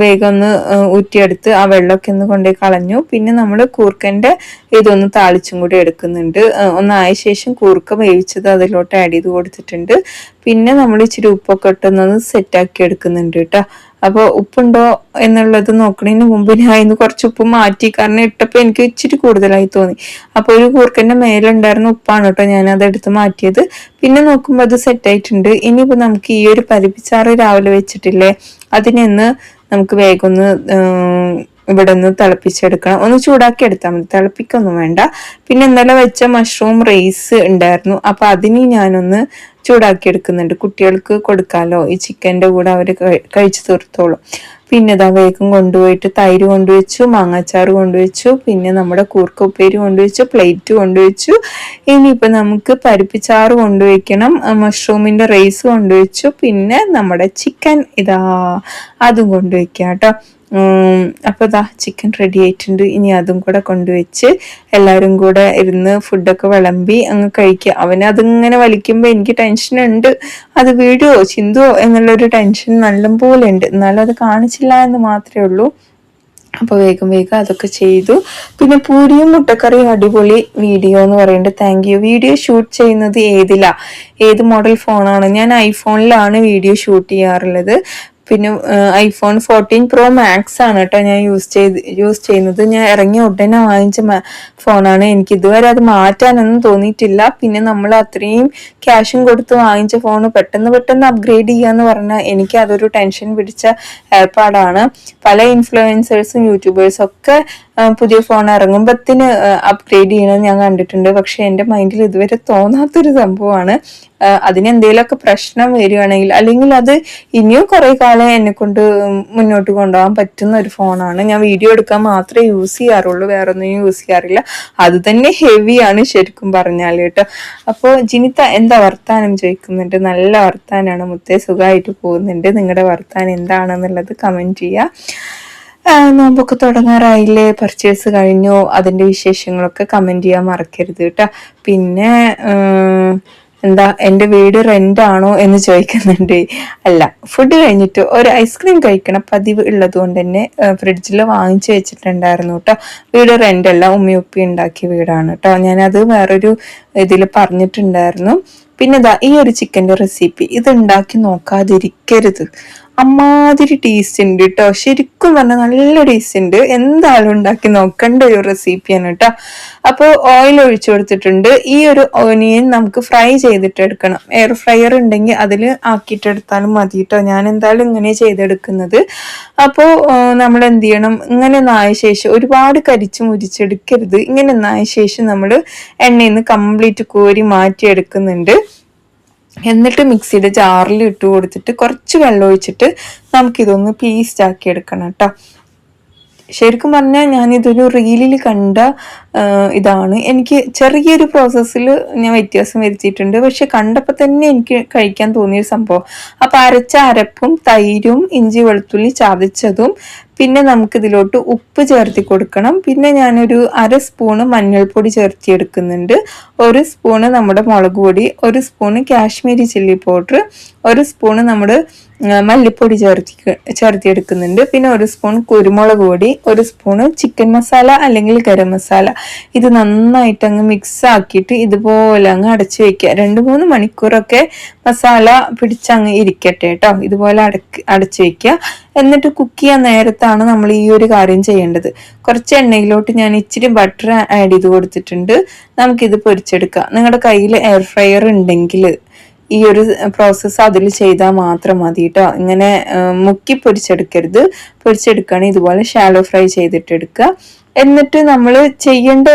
വേഗം ഒന്ന് ഊറ്റിയെടുത്ത് ആ വെള്ളമൊക്കെ ഒന്ന് കൊണ്ടുപോയി കളഞ്ഞു. പിന്നെ നമ്മൾ കൂർക്കൻ്റെ ഇതൊന്ന് താളിച്ചും കൂടി എടുക്കുന്നുണ്ട്. ഒന്നായ ശേഷം കൂർക്ക വേവിച്ചത് അതിലോട്ട് ആഡ് ചെയ്ത് കൊടുത്തിട്ടുണ്ട്. പിന്നെ നമ്മൾ ഇച്ചിരി ഉപ്പൊക്കെ ഇട്ടൊന്നത് സെറ്റാക്കി എടുക്കുന്നുണ്ട് കേട്ടോ. അപ്പോൾ ഉപ്പുണ്ടോ എന്നുള്ളത് നോക്കണതിന് മുമ്പ് ഞാൻ ഇന്ന് കുറച്ച് ഉപ്പ് മാറ്റി, കാരണം ഇട്ടപ്പോൾ എനിക്ക് ഇച്ചിരി കൂടുതലായി തോന്നി. അപ്പോൾ ഒരു കൂർക്കൻ്റെ മേലുണ്ടായിരുന്ന ഉപ്പാണ് കേട്ടോ ഞാനത് എടുത്ത് മാറ്റിയത്. പിന്നെ നോക്കുമ്പോൾ അത് സെറ്റായിട്ടുണ്ട്. ഇനിയിപ്പോൾ നമുക്ക് ഈ ഒരു പരിപ്പിച്ചാറ് രാവിലെ വെച്ചിട്ടില്ലേ, അതിനൊന്ന് നമുക്ക് വേഗം ഒന്ന് ഇവിടെ നിന്ന് തിളപ്പിച്ചെടുക്കണം. ഒന്ന് ചൂടാക്കി എടുത്താൽ മതി, തിളപ്പിക്കൊന്നും വേണ്ട. പിന്നെ ഇന്നലെ വെച്ച മഷ്റൂം റൈസ് ഉണ്ടായിരുന്നു, അപ്പൊ അതിന് ഞാനൊന്ന് ചൂടാക്കി എടുക്കുന്നുണ്ട്. കുട്ടികൾക്ക് കൊടുക്കാലോ, ഈ ചിക്കൻ്റെ കൂടെ അവർ കഴിച്ചു തീർത്തോളും. പിന്നെ ഇതാ വേഗം കൊണ്ടുപോയിട്ട് തൈര് കൊണ്ടുവച്ചു, മാങ്ങാച്ചാറ് കൊണ്ടുവച്ചു, പിന്നെ നമ്മുടെ കൂർക്ക ഉപ്പേരി കൊണ്ടുവച്ചു, പ്ലേറ്റ് കൊണ്ടുവച്ചു. ഇനിയിപ്പോൾ നമുക്ക് പരിപ്പിച്ചാറ് കൊണ്ടുവയ്ക്കണം, മഷ്റൂമിൻ്റെ റൈസ് കൊണ്ടുവച്ചു, പിന്നെ നമ്മുടെ ചിക്കൻ അതും കൊണ്ടുവയ്ക്കാം കേട്ടോ. അപ്പോൾ ഇതാ ചിക്കൻ റെഡി ആയിട്ടുണ്ട്. ഇനി അതും കൂടെ കൊണ്ടുവച്ച് എല്ലാവരും കൂടെ ഇരുന്ന് ഫുഡൊക്കെ വിളമ്പി അങ്ങ് കഴിക്കുക. അവന് അതിങ്ങനെ വലിക്കുമ്പോൾ എനിക്ക് ടെൻഷനുണ്ട്, അത് വീഴുവോ ചിന്തുവോ എന്നുള്ളൊരു ടെൻഷൻ നല്ലപോലെ ഉണ്ട്. എന്നാലും അത് കാണിച്ചില്ല എന്ന് മാത്രമേ ഉള്ളൂ. അപ്പോൾ വേഗം അതൊക്കെ ചെയ്തു. പിന്നെ പൂരിയും മുട്ടക്കറിയും അടിപൊളി വീഡിയോ എന്ന് പറയുന്നുണ്ട്. Thank you. വീഡിയോ ഷൂട്ട് ചെയ്യുന്നത് ഏത് മോഡൽ ഫോണാണ്? ഞാൻ ഐഫോണിലാണ് വീഡിയോ ഷൂട്ട് ചെയ്യാറുള്ളത്. പിന്നെ ഐഫോൺ 14 Pro Max ആണ് കേട്ടോ ഞാൻ യൂസ് ചെയ്യുന്നത്. ഞാൻ ഇറങ്ങിയ ഉടനെ വാങ്ങിച്ച ഫോണാണ്. എനിക്ക് ഇതുവരെ അത് മാറ്റാനൊന്നും തോന്നിയിട്ടില്ല. പിന്നെ നമ്മൾ അത്രയും ക്യാഷും കൊടുത്ത് വാങ്ങിച്ച ഫോൺ പെട്ടെന്ന് അപ്ഗ്രേഡ് ചെയ്യാന്ന് പറഞ്ഞാൽ എനിക്ക് അതൊരു ടെൻഷൻ പിടിച്ച ഏർപ്പാടാണ്. പല ഇൻഫ്ലുവൻസേഴ്സും യൂട്യൂബേഴ്സും ഒക്കെ പുതിയ ഫോൺ ഇറങ്ങുമ്പത്തിന് അപ്ഗ്രേഡ് ചെയ്യണമെന്ന് ഞാൻ കണ്ടിട്ടുണ്ട്. പക്ഷെ എൻ്റെ മൈൻഡിൽ ഇതുവരെ തോന്നാത്തൊരു സംഭവമാണ്. അതിനെന്തെങ്കിലുമൊക്കെ പ്രശ്നം വരികയാണെങ്കിൽ, അല്ലെങ്കിൽ അത് ഇനിയും കുറെ കാലം എന്നെ കൊണ്ട് മുന്നോട്ട് കൊണ്ടുപോകാൻ പറ്റുന്ന ഒരു ഫോണാണ്. ഞാൻ വീഡിയോ എടുക്കാൻ മാത്രമേ യൂസ് ചെയ്യാറുള്ളൂ, വേറെ ഒന്നും യൂസ് ചെയ്യാറില്ല. അത് തന്നെ ഹെവിയാണ് ശരിക്കും പറഞ്ഞാൽ കേട്ടോ. അപ്പോൾ ജിനിത്ത എന്താ വർത്താനം ചോദിക്കുന്നുണ്ട്. നല്ല വർത്താനാണ് മുത്തേ, സുഖമായിട്ട് പോകുന്നുണ്ട്. നിങ്ങളുടെ വർത്താനം എന്താണെന്നുള്ളത് കമൻറ്റ് ചെയ്യുക. നോമ്പൊക്കെ തുടങ്ങാറായില്ലേ, പർച്ചേസ് കഴിഞ്ഞോ, അതിൻ്റെ വിശേഷങ്ങളൊക്കെ കമൻറ്റ് ചെയ്യാൻ മറക്കരുത് കേട്ടോ. പിന്നെ എന്താ എൻ്റെ വീട് റെൻ്റ് ആണോ എന്ന് ചോദിക്കുന്നുണ്ട്. അല്ല, ഫുഡ് കഴിഞ്ഞിട്ട് ഒരു ഐസ്ക്രീം കഴിക്കണ പതിവ് ഉള്ളത് കൊണ്ട് തന്നെ ഫ്രിഡ്ജിൽ വാങ്ങിച്ചു വെച്ചിട്ടുണ്ടായിരുന്നു കേട്ടോ. വീട് റെൻ്റ് അല്ല, ഉമ്മി ഉണ്ടാക്കിയ വീടാണ് കേട്ടോ. ഞാനത് വേറൊരു ഇതിൽ പറഞ്ഞിട്ടുണ്ടായിരുന്നു. പിന്നെ ഈ ഒരു ചിക്കൻ്റെ റെസിപ്പി ഇത് ഉണ്ടാക്കി നോക്കാതിരിക്കരുത്. അമ്മാതിരി ടേസ്റ്റ് ഉണ്ട് കേട്ടോ. ശരിക്കും പറഞ്ഞാൽ നല്ല ടേസ്റ്റ് ഉണ്ട്. എന്തായാലും ഉണ്ടാക്കി നോക്കേണ്ട ഒരു റെസിപ്പിയാണ് കേട്ടോ. അപ്പോൾ ഓയിൽ ഒഴിച്ചു കൊടുത്തിട്ടുണ്ട്. ഈ ഒരു ഓനിയൻ നമുക്ക് ഫ്രൈ ചെയ്തിട്ട് എടുക്കണം. എയർ ഫ്രയർ ഉണ്ടെങ്കിൽ അതിൽ ആക്കിയിട്ടെടുത്താലും മതി കേട്ടോ. ഞാൻ എന്തായാലും ഇങ്ങനെ ചെയ്തെടുക്കുന്നത്. അപ്പോൾ നമ്മൾ എന്ത് ചെയ്യണം, ഇങ്ങനെ ഒന്നായ ശേഷം ഒരുപാട് കരിച്ച് മുരിച്ചെടുക്കരുത്. ഇങ്ങനെ ഒന്നായ ശേഷം നമ്മൾ എണ്ണയിൽ നിന്ന് കംപ്ലീറ്റ് കോരി മാറ്റിയെടുക്കുന്നുണ്ട്. എന്നിട്ട് മിക്സിയുടെ ജാറിൽ ഇട്ട് കൊടുത്തിട്ട് കുറച്ച് വെള്ളം ഒഴിച്ചിട്ട് നമുക്കിതൊന്ന് പേസ്റ്റ് ആക്കി എടുക്കണം കേട്ടോ. ശരിക്കും പറഞ്ഞാൽ ഞാനിതൊരു റീലിൽ കണ്ട ഇതാണ്. എനിക്ക് ചെറിയൊരു പ്രോസസ്സിൽ ഞാൻ വ്യത്യാസം വരുത്തിയിട്ടുണ്ട്, പക്ഷെ കണ്ടപ്പോൾ തന്നെ എനിക്ക് കഴിക്കാൻ തോന്നിയൊരു സംഭവം. അപ്പം അരച്ച അരപ്പും തൈരും ഇഞ്ചി വെളുത്തുള്ളി ചതച്ചതും പിന്നെ നമുക്കിതിലോട്ട് ഉപ്പ് ചേർത്തി കൊടുക്കണം. പിന്നെ ഞാനൊരു 1 സ്പൂണ് മഞ്ഞൾപ്പൊടി ചേർത്തിയെടുക്കുന്നുണ്ട്, 1 സ്പൂണ് നമ്മുടെ മുളക് പൊടി, 1 spoon Kashmiri chilli powder, 1 spoon നമ്മുടെ മല്ലിപ്പൊടി ചേർത്തിയെടുക്കുന്നുണ്ട്. പിന്നെ 1 സ്പൂൺ കുരുമുളക് പൊടി, 1 സ്പൂണ് ചിക്കൻ മസാല അല്ലെങ്കിൽ ഗരം മസാല. ഇത് നന്നായിട്ട് അങ്ങ് മിക്സ് ആക്കിയിട്ട് ഇതുപോലെ അങ്ങ് അടച്ചു വെക്കുക. 2-3 മണിക്കൂറൊക്കെ മസാല പിടിച്ചങ്ങ് ഇരിക്കട്ടെ കേട്ടോ. ഇതുപോലെ അടച്ചു വെക്കുക. എന്നിട്ട് കുക്ക് ചെയ്യാൻ നേരത്താണ് നമ്മൾ ഈ ഒരു കാര്യം ചെയ്യേണ്ടത്. കുറച്ച് എണ്ണയിലോട്ട് ഞാൻ ഇച്ചിരി ബട്ടർ ആഡ് ചെയ്ത് കൊടുത്തിട്ടുണ്ട്. നമുക്കിത് പൊരിച്ചെടുക്കാം. നിങ്ങളുടെ കയ്യിൽ എയർ ഫ്രയർ ഉണ്ടെങ്കിൽ ഈ ഒരു പ്രോസസ്സ് അതിൽ ചെയ്താൽ മാത്രം മതി കേട്ടോ. ഇങ്ങനെ മുക്കി പൊരിച്ചെടുക്കരുത്. പൊരിച്ചെടുക്കുകയാണെങ്കിൽ ഇതുപോലെ ഷാലോ ഫ്രൈ ചെയ്തിട്ട് എടുക്കുക. എന്നിട്ട് നമ്മൾ ചെയ്യേണ്ട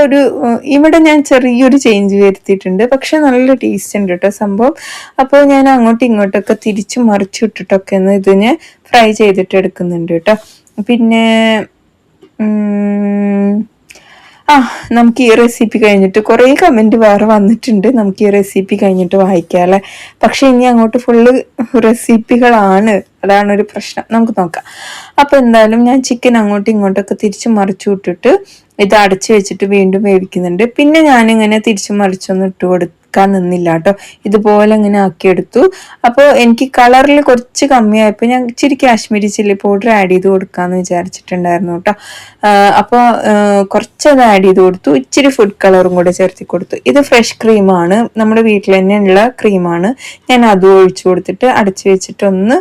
ഇവിടെ ഞാൻ ചെറിയൊരു ചേഞ്ച് വരുത്തിയിട്ടുണ്ട്, പക്ഷെ നല്ല ടേസ്റ്റ് ഉണ്ട് കേട്ടോ സംഭവം. അപ്പോൾ ഞാൻ അങ്ങോട്ടും ഇങ്ങോട്ടൊക്കെ തിരിച്ചു മറിച്ചു ഇട്ടിട്ടൊക്കെ ഒന്ന് ഇതിനെ ഫ്രൈ ചെയ്തിട്ട് എടുക്കുന്നുണ്ട് കേട്ടോ. പിന്നെ നമുക്ക് ഈ റെസിപ്പി കഴിഞ്ഞിട്ട് കുറേ കമൻറ്റ് വേറെ വന്നിട്ടുണ്ട്. നമുക്ക് ഈ റെസിപ്പി കഴിഞ്ഞിട്ട് വായിക്കാം അല്ലേ. പക്ഷെ ഇനി അങ്ങോട്ട് ഫുള്ള് റെസിപ്പികളാണ്, അതാണ് ഒരു പ്രശ്നം. നമുക്ക് നോക്കാം. അപ്പോൾ എന്തായാലും ഞാൻ ചിക്കൻ അങ്ങോട്ടും ഇങ്ങോട്ടൊക്കെ തിരിച്ചു മറിച്ചു വിട്ടിട്ട് ഇത് അടച്ചു വെച്ചിട്ട് വീണ്ടും വേവിക്കുന്നുണ്ട്. പിന്നെ ഞാനിങ്ങനെ തിരിച്ചു മറിച്ചൊന്നും ഇട്ട് കൊടുക്കാൻ നിന്നില്ല കേട്ടോ. ഇതുപോലെ ഇങ്ങനെ ആക്കിയെടുത്തു. അപ്പോൾ എനിക്ക് കളറിൽ കുറച്ച് കമ്മിയായപ്പോൾ ഞാൻ ഇച്ചിരി കാശ്മീരി ചില്ലി പൗഡർ ആഡ് ചെയ്ത് കൊടുക്കാമെന്ന് വിചാരിച്ചിട്ടുണ്ടായിരുന്നു കേട്ടോ. അപ്പോൾ കുറച്ചത് ആഡ് ചെയ്ത് കൊടുത്തു. ഇച്ചിരി ഫുഡ് കളറും കൂടെ ചേർത്തി കൊടുത്തു. ഇത് ഫ്രഷ് ക്രീമാണ്, നമ്മുടെ വീട്ടിൽ തന്നെയുള്ള ക്രീമാണ്. ഞാൻ അതും ഒഴിച്ചു കൊടുത്തിട്ട് അടച്ചു വെച്ചിട്ട് ഒന്ന്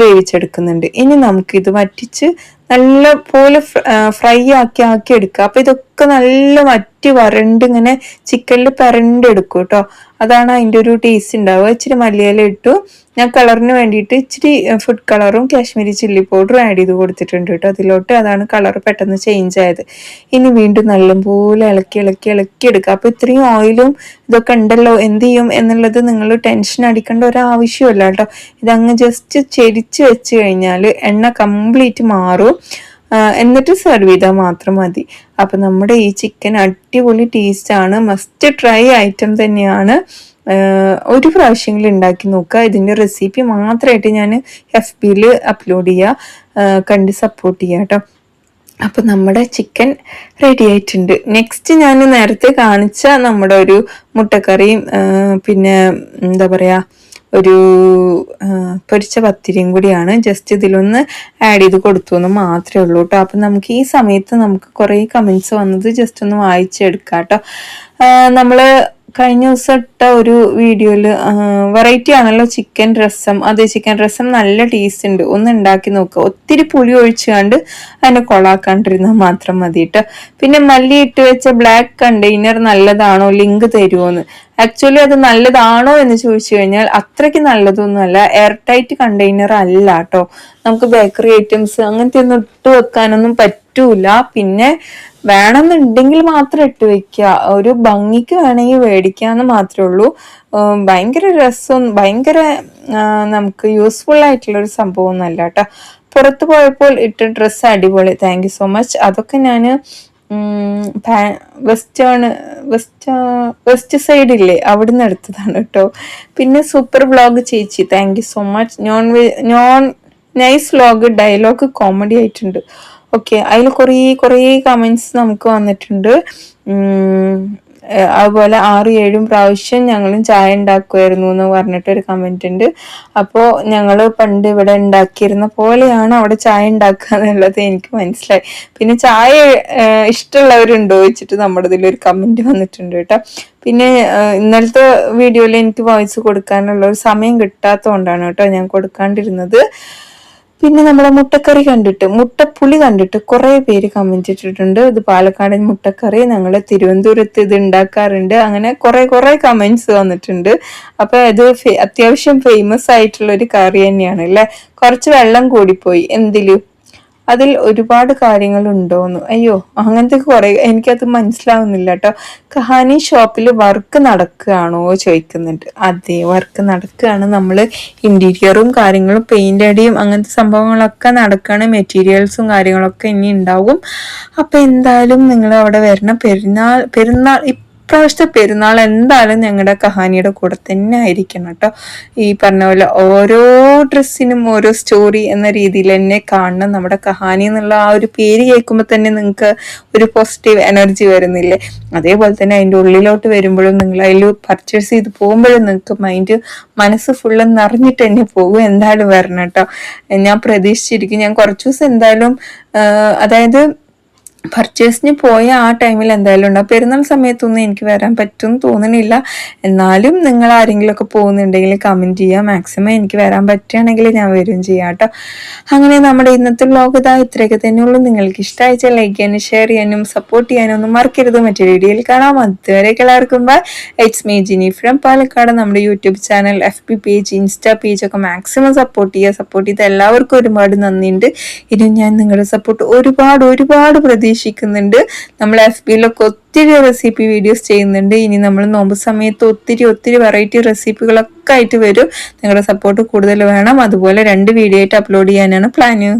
വേവിച്ചെടുക്കുന്നുണ്ട്. ഇനി നമുക്കിത് വറ്റിച്ച് നല്ല പോലെ ഫ്രൈ ആക്കി എടുക്കുക. അപ്പൊ ഇതൊക്കെ നല്ല വറ്റി വരണ്ട് ഇങ്ങനെ ചിക്കനിൽ പരണ്ടെടുക്കും കേട്ടോ. അതാണ് അതിൻ്റെ ഒരു ടേസ്റ്റ് ഉണ്ടാവുക. ഇച്ചിരി മല്ലിയില ഇട്ടു. ഞാൻ കളറിന് വേണ്ടിയിട്ട് ഇച്ചിരി ഫുഡ് കളറും കാശ്മീരി ചില്ലി പൗഡറും ആഡ് ചെയ്ത് കൊടുത്തിട്ടുണ്ട് കേട്ടോ അതിലോട്ട്. അതാണ് കളർ പെട്ടെന്ന് ചേഞ്ച് ആയത്. ഇനി വീണ്ടും നല്ലപോലെ ഇളക്കി എടുക്കുക. അപ്പൊ ഇത്രയും ഓയിലും ഇതൊക്കെ ഉണ്ടല്ലോ, എന്ത് ചെയ്യും എന്നുള്ളത് നിങ്ങൾ ടെൻഷൻ അടിക്കേണ്ട ഒരാവശ്യമല്ല കേട്ടോ. ഇതങ്ങ് ജസ്റ്റ് ചെരിച്ച് വെച്ച് കഴിഞ്ഞാൽ എണ്ണ കംപ്ലീറ്റ് മാറും. എന്നിട്ട് സെർവ് ചെയ്താൽ മാത്രം മതി. അപ്പൊ നമ്മുടെ ഈ ചിക്കൻ അടിപൊളി ടേസ്റ്റ് ആണ്. മസ്റ്റ് ട്രൈ ഐറ്റം തന്നെയാണ്. ഒരു പ്രാവശ്യമെങ്കിലും ഉണ്ടാക്കി നോക്കുക. ഇതിന്റെ റെസിപ്പി മാത്രമായിട്ട് ഞാൻ FB അപ്ലോഡ് ചെയ്യുക, കണ്ട് സപ്പോർട്ട് ചെയ്യുക കേട്ടോ. അപ്പൊ നമ്മുടെ ചിക്കൻ റെഡി ആയിട്ടുണ്ട്. നെക്സ്റ്റ് ഞാൻ നേരത്തെ കാണിച്ച നമ്മുടെ ഒരു മുട്ടക്കറിയും പിന്നെ എന്താ പറയാ ഒരു പൊരിച്ച പത്തിരിയും കൂടിയാണ്. ജസ്റ്റ് ഇതിലൊന്ന് ആഡ് ചെയ്ത് കൊടുത്തു എന്ന് മാത്രമേ ഉള്ളൂ കേട്ടോ. അപ്പം നമുക്ക് ഈ സമയത്ത് നമുക്ക് കുറേ കമൻസ് വന്നത് ജസ്റ്റ് ഒന്ന് വായിച്ചെടുക്കാം കേട്ടോ. നമ്മൾ കഴിഞ്ഞ ദിവസം ഇട്ട ഒരു വീഡിയോയിൽ വെറൈറ്റി ആണല്ലോ ചിക്കൻ രസം. അതെ, ചിക്കൻ രസം നല്ല ടേസ്റ്റ് ഉണ്ട്, ഒന്ന് ഉണ്ടാക്കി നോക്കുക. ഒത്തിരി പുളി ഒഴിച്ചുകൊണ്ട് അതിനെ കൊളാക്കാണ്ടിരുന്നാൽ മാത്രം മതി കേട്ടോ. പിന്നെ മല്ലി ഇട്ട് വെച്ച ബ്ലാക്ക് കണ്ടെയ്നർ നല്ലതാണോ, ലിങ്ക് തരുമോന്ന്. ആക്ച്വലി അത് നല്ലതാണോ എന്ന് ചോദിച്ചു കഴിഞ്ഞാൽ അത്രയ്ക്ക് നല്ലതൊന്നുമല്ല. എയർ ടൈറ്റ് കണ്ടെയ്നർ അല്ല കേട്ടോ. നമുക്ക് ബേക്കറി ഐറ്റംസ് അങ്ങനത്തെ ഒന്നും ഇട്ട് വെക്കാനൊന്നും പറ്റൂല. പിന്നെ വേണമെന്നുണ്ടെങ്കിൽ മാത്രം ഇട്ട് വെക്കുക, ഒരു ഭംഗിക്ക് വേണമെങ്കിൽ മേടിക്കാന്ന് മാത്രമേ ഉള്ളൂ. ഭയങ്കര രസം, ഭയങ്കര നമുക്ക് യൂസ്ഫുൾ ആയിട്ടുള്ള ഒരു സംഭവം ഒന്നല്ല കേട്ടോ. പുറത്ത് പോയപ്പോൾ ഇട്ട ഡ്രസ്സ് അടിപൊളി, താങ്ക് യു സോ മച്ച്. അതൊക്കെ ഞാൻ വെസ്റ്റ് സൈഡില്ലേ അവിടുന്ന് എടുത്തതാണ് കേട്ടോ. പിന്നെ സൂപ്പർ വ്ളോഗ് ചേച്ചി, താങ്ക് യു സോ മച്ച്. നോൺ നൈസ് വ്ളോഗ്, ഡയലോഗ് കോമഡി ആയിട്ടുണ്ട്. ഓക്കെ, അതിൽ കുറേ കമന്റ്സ് നമുക്ക് വന്നിട്ടുണ്ട്. അതുപോലെ 6-7 പ്രാവശ്യം ഞങ്ങളും ചായ ഉണ്ടാക്കുമായിരുന്നു എന്ന് പറഞ്ഞിട്ടൊരു കമന്റ് ഉണ്ട്. അപ്പോൾ ഞങ്ങൾ പണ്ട് ഇവിടെ ഉണ്ടാക്കിയിരുന്ന പോലെയാണ് അവിടെ ചായ ഉണ്ടാക്കുക എന്നുള്ളത് എനിക്ക് മനസ്സിലായി. പിന്നെ ചായ ഇഷ്ടമുള്ളവരുണ്ടോ വെച്ചിട്ട് നമ്മുടെ ഇതിലൊരു കമന്റ് വന്നിട്ടുണ്ട് കേട്ടോ. പിന്നെ ഇന്നലത്തെ വീഡിയോയിൽ എനിക്ക് വോയിസ് കൊടുക്കാനുള്ള ഒരു സമയം കിട്ടാത്തതുകൊണ്ടാണ് കേട്ടോ ഞാൻ കൊടുക്കാണ്ടിരുന്നത്. പിന്നെ നമ്മുടെ മുട്ടക്കറി കണ്ടിട്ട് മുട്ടപ്പുളി കണ്ടിട്ട് കുറെ പേര് കമന്റ് ഇട്ടിട്ടുണ്ട്. ഇത് പാലക്കാടൻ മുട്ടക്കറി, ഞങ്ങൾ തിരുവനന്തപുരത്ത് ഇത് ഉണ്ടാക്കാറുണ്ട്, അങ്ങനെ കുറെ കമന്റ്സ് വന്നിട്ടുണ്ട്. അപ്പൊ ഇത് അത്യാവശ്യം ഫേമസ് ആയിട്ടുള്ള ഒരു കറി തന്നെയാണ് അല്ലെ. കുറച്ച് വെള്ളം കൂടിപ്പോയി എന്തിലും, അതിൽ ഒരുപാട് കാര്യങ്ങൾ ഉണ്ടോന്ന്. അയ്യോ, അങ്ങനത്തെ കുറെ എനിക്കത് മനസ്സിലാവുന്നില്ല കേട്ടോ. കഹാനി ഷോപ്പിൽ വർക്ക് നടക്കുകയാണോ ചോദിക്കുന്നുണ്ട്. അതെ, വർക്ക് നടക്കുകയാണ്. നമ്മൾ ഇന്റീരിയറും കാര്യങ്ങളും പെയിന്റ് അടിയും അങ്ങനത്തെ സംഭവങ്ങളൊക്കെ നടക്കുകയാണ്. മെറ്റീരിയൽസും കാര്യങ്ങളൊക്കെ ഇനി ഉണ്ടാവും. അപ്പൊ എന്തായാലും നിങ്ങൾ അവിടെ വരണം. പെരുന്നാൾ ഇപ്രാവശ്യത്തെ പെരുന്നാൾ എന്തായാലും ഞങ്ങളുടെ കഹാനിയുടെ കൂടെ തന്നെ ആയിരിക്കണം കേട്ടോ. ഈ പറഞ്ഞ പോലെ ഓരോ ഡ്രസ്സിനും ഓരോ സ്റ്റോറി എന്ന രീതിയിൽ തന്നെ കാണണം. നമ്മുടെ കഹാനി എന്നുള്ള ആ ഒരു പേര് കേൾക്കുമ്പോൾ തന്നെ നിങ്ങൾക്ക് ഒരു പോസിറ്റീവ് എനർജി വരുന്നില്ലേ? അതേപോലെ തന്നെ അതിൻ്റെ ഉള്ളിലോട്ട് വരുമ്പോഴും നിങ്ങൾ അതിൽ പർച്ചേസ് ചെയ്ത് പോകുമ്പോഴും നിങ്ങൾക്ക് മനസ്സ് ഫുള്ള് നിറഞ്ഞിട്ട് തന്നെ പോകും. എന്തായാലും വരണം കേട്ടോ. ഞാൻ പ്രതീക്ഷിച്ചിരിക്കും. ഞാൻ കുറച്ച് ദിവസം എന്തായാലും അതായത് പർച്ചേസിന് പോയ ആ ടൈമിൽ എന്തായാലും ഉണ്ടാവും. പെരുന്നാൾ സമയത്തൊന്നും എനിക്ക് വരാൻ പറ്റും തോന്നണില്ല. എന്നാലും നിങ്ങൾ ആരെങ്കിലും ഒക്കെ പോകുന്നുണ്ടെങ്കിൽ കമന്റ് ചെയ്യുക. മാക്സിമം എനിക്ക് വരാൻ പറ്റുകയാണെങ്കിൽ ഞാൻ വരും ചെയ്യാം കേട്ടോ. അങ്ങനെ നമ്മുടെ ഇന്നത്തെ വ്ലോഗ് ഇതാ ഇത്രയൊക്കെ തന്നെയുള്ളൂ. നിങ്ങൾക്ക് ഇഷ്ടമായിച്ചാൽ ലൈക്ക് ചെയ്യാനും ഷെയർ ചെയ്യാനും സപ്പോർട്ട് ചെയ്യാനും ഒന്നും മറക്കരുത്. മറ്റൊരു വീഡിയോയിൽ കാണാം. അതുവരെയൊക്കെ എല്ലാവർക്കും bye. It's me Jini from Palakkad. നമ്മുടെ YouTube channel, FB page, insta page ഒക്കെ മാക്സിമം സപ്പോർട്ട് ചെയ്യുക. സപ്പോർട്ട് ചെയ്ത എല്ലാവർക്കും ഒരുപാട് നന്ദിയുണ്ട്. ഇനി ഞാൻ നിങ്ങളുടെ സപ്പോർട്ട് ഒരുപാട് പ്രതീക്ഷിക്കുന്നുണ്ട്. നമ്മൾ FBയിലൊക്കെ ഒത്തിരി റെസിപ്പി വീഡിയോസ് ചെയ്യുന്നുണ്ട്. ഇനി നമ്മൾ നോമ്പ് സമയത്ത് ഒത്തിരി വെറൈറ്റി റെസിപ്പികളൊക്കെ ആയിട്ട് വരും. നിങ്ങളുടെ സപ്പോർട്ട് കൂടുതൽ വേണം. അതുപോലെ 2 വീഡിയോ ആയിട്ട് അപ്ലോഡ് ചെയ്യാനാണ് പ്ലാന്.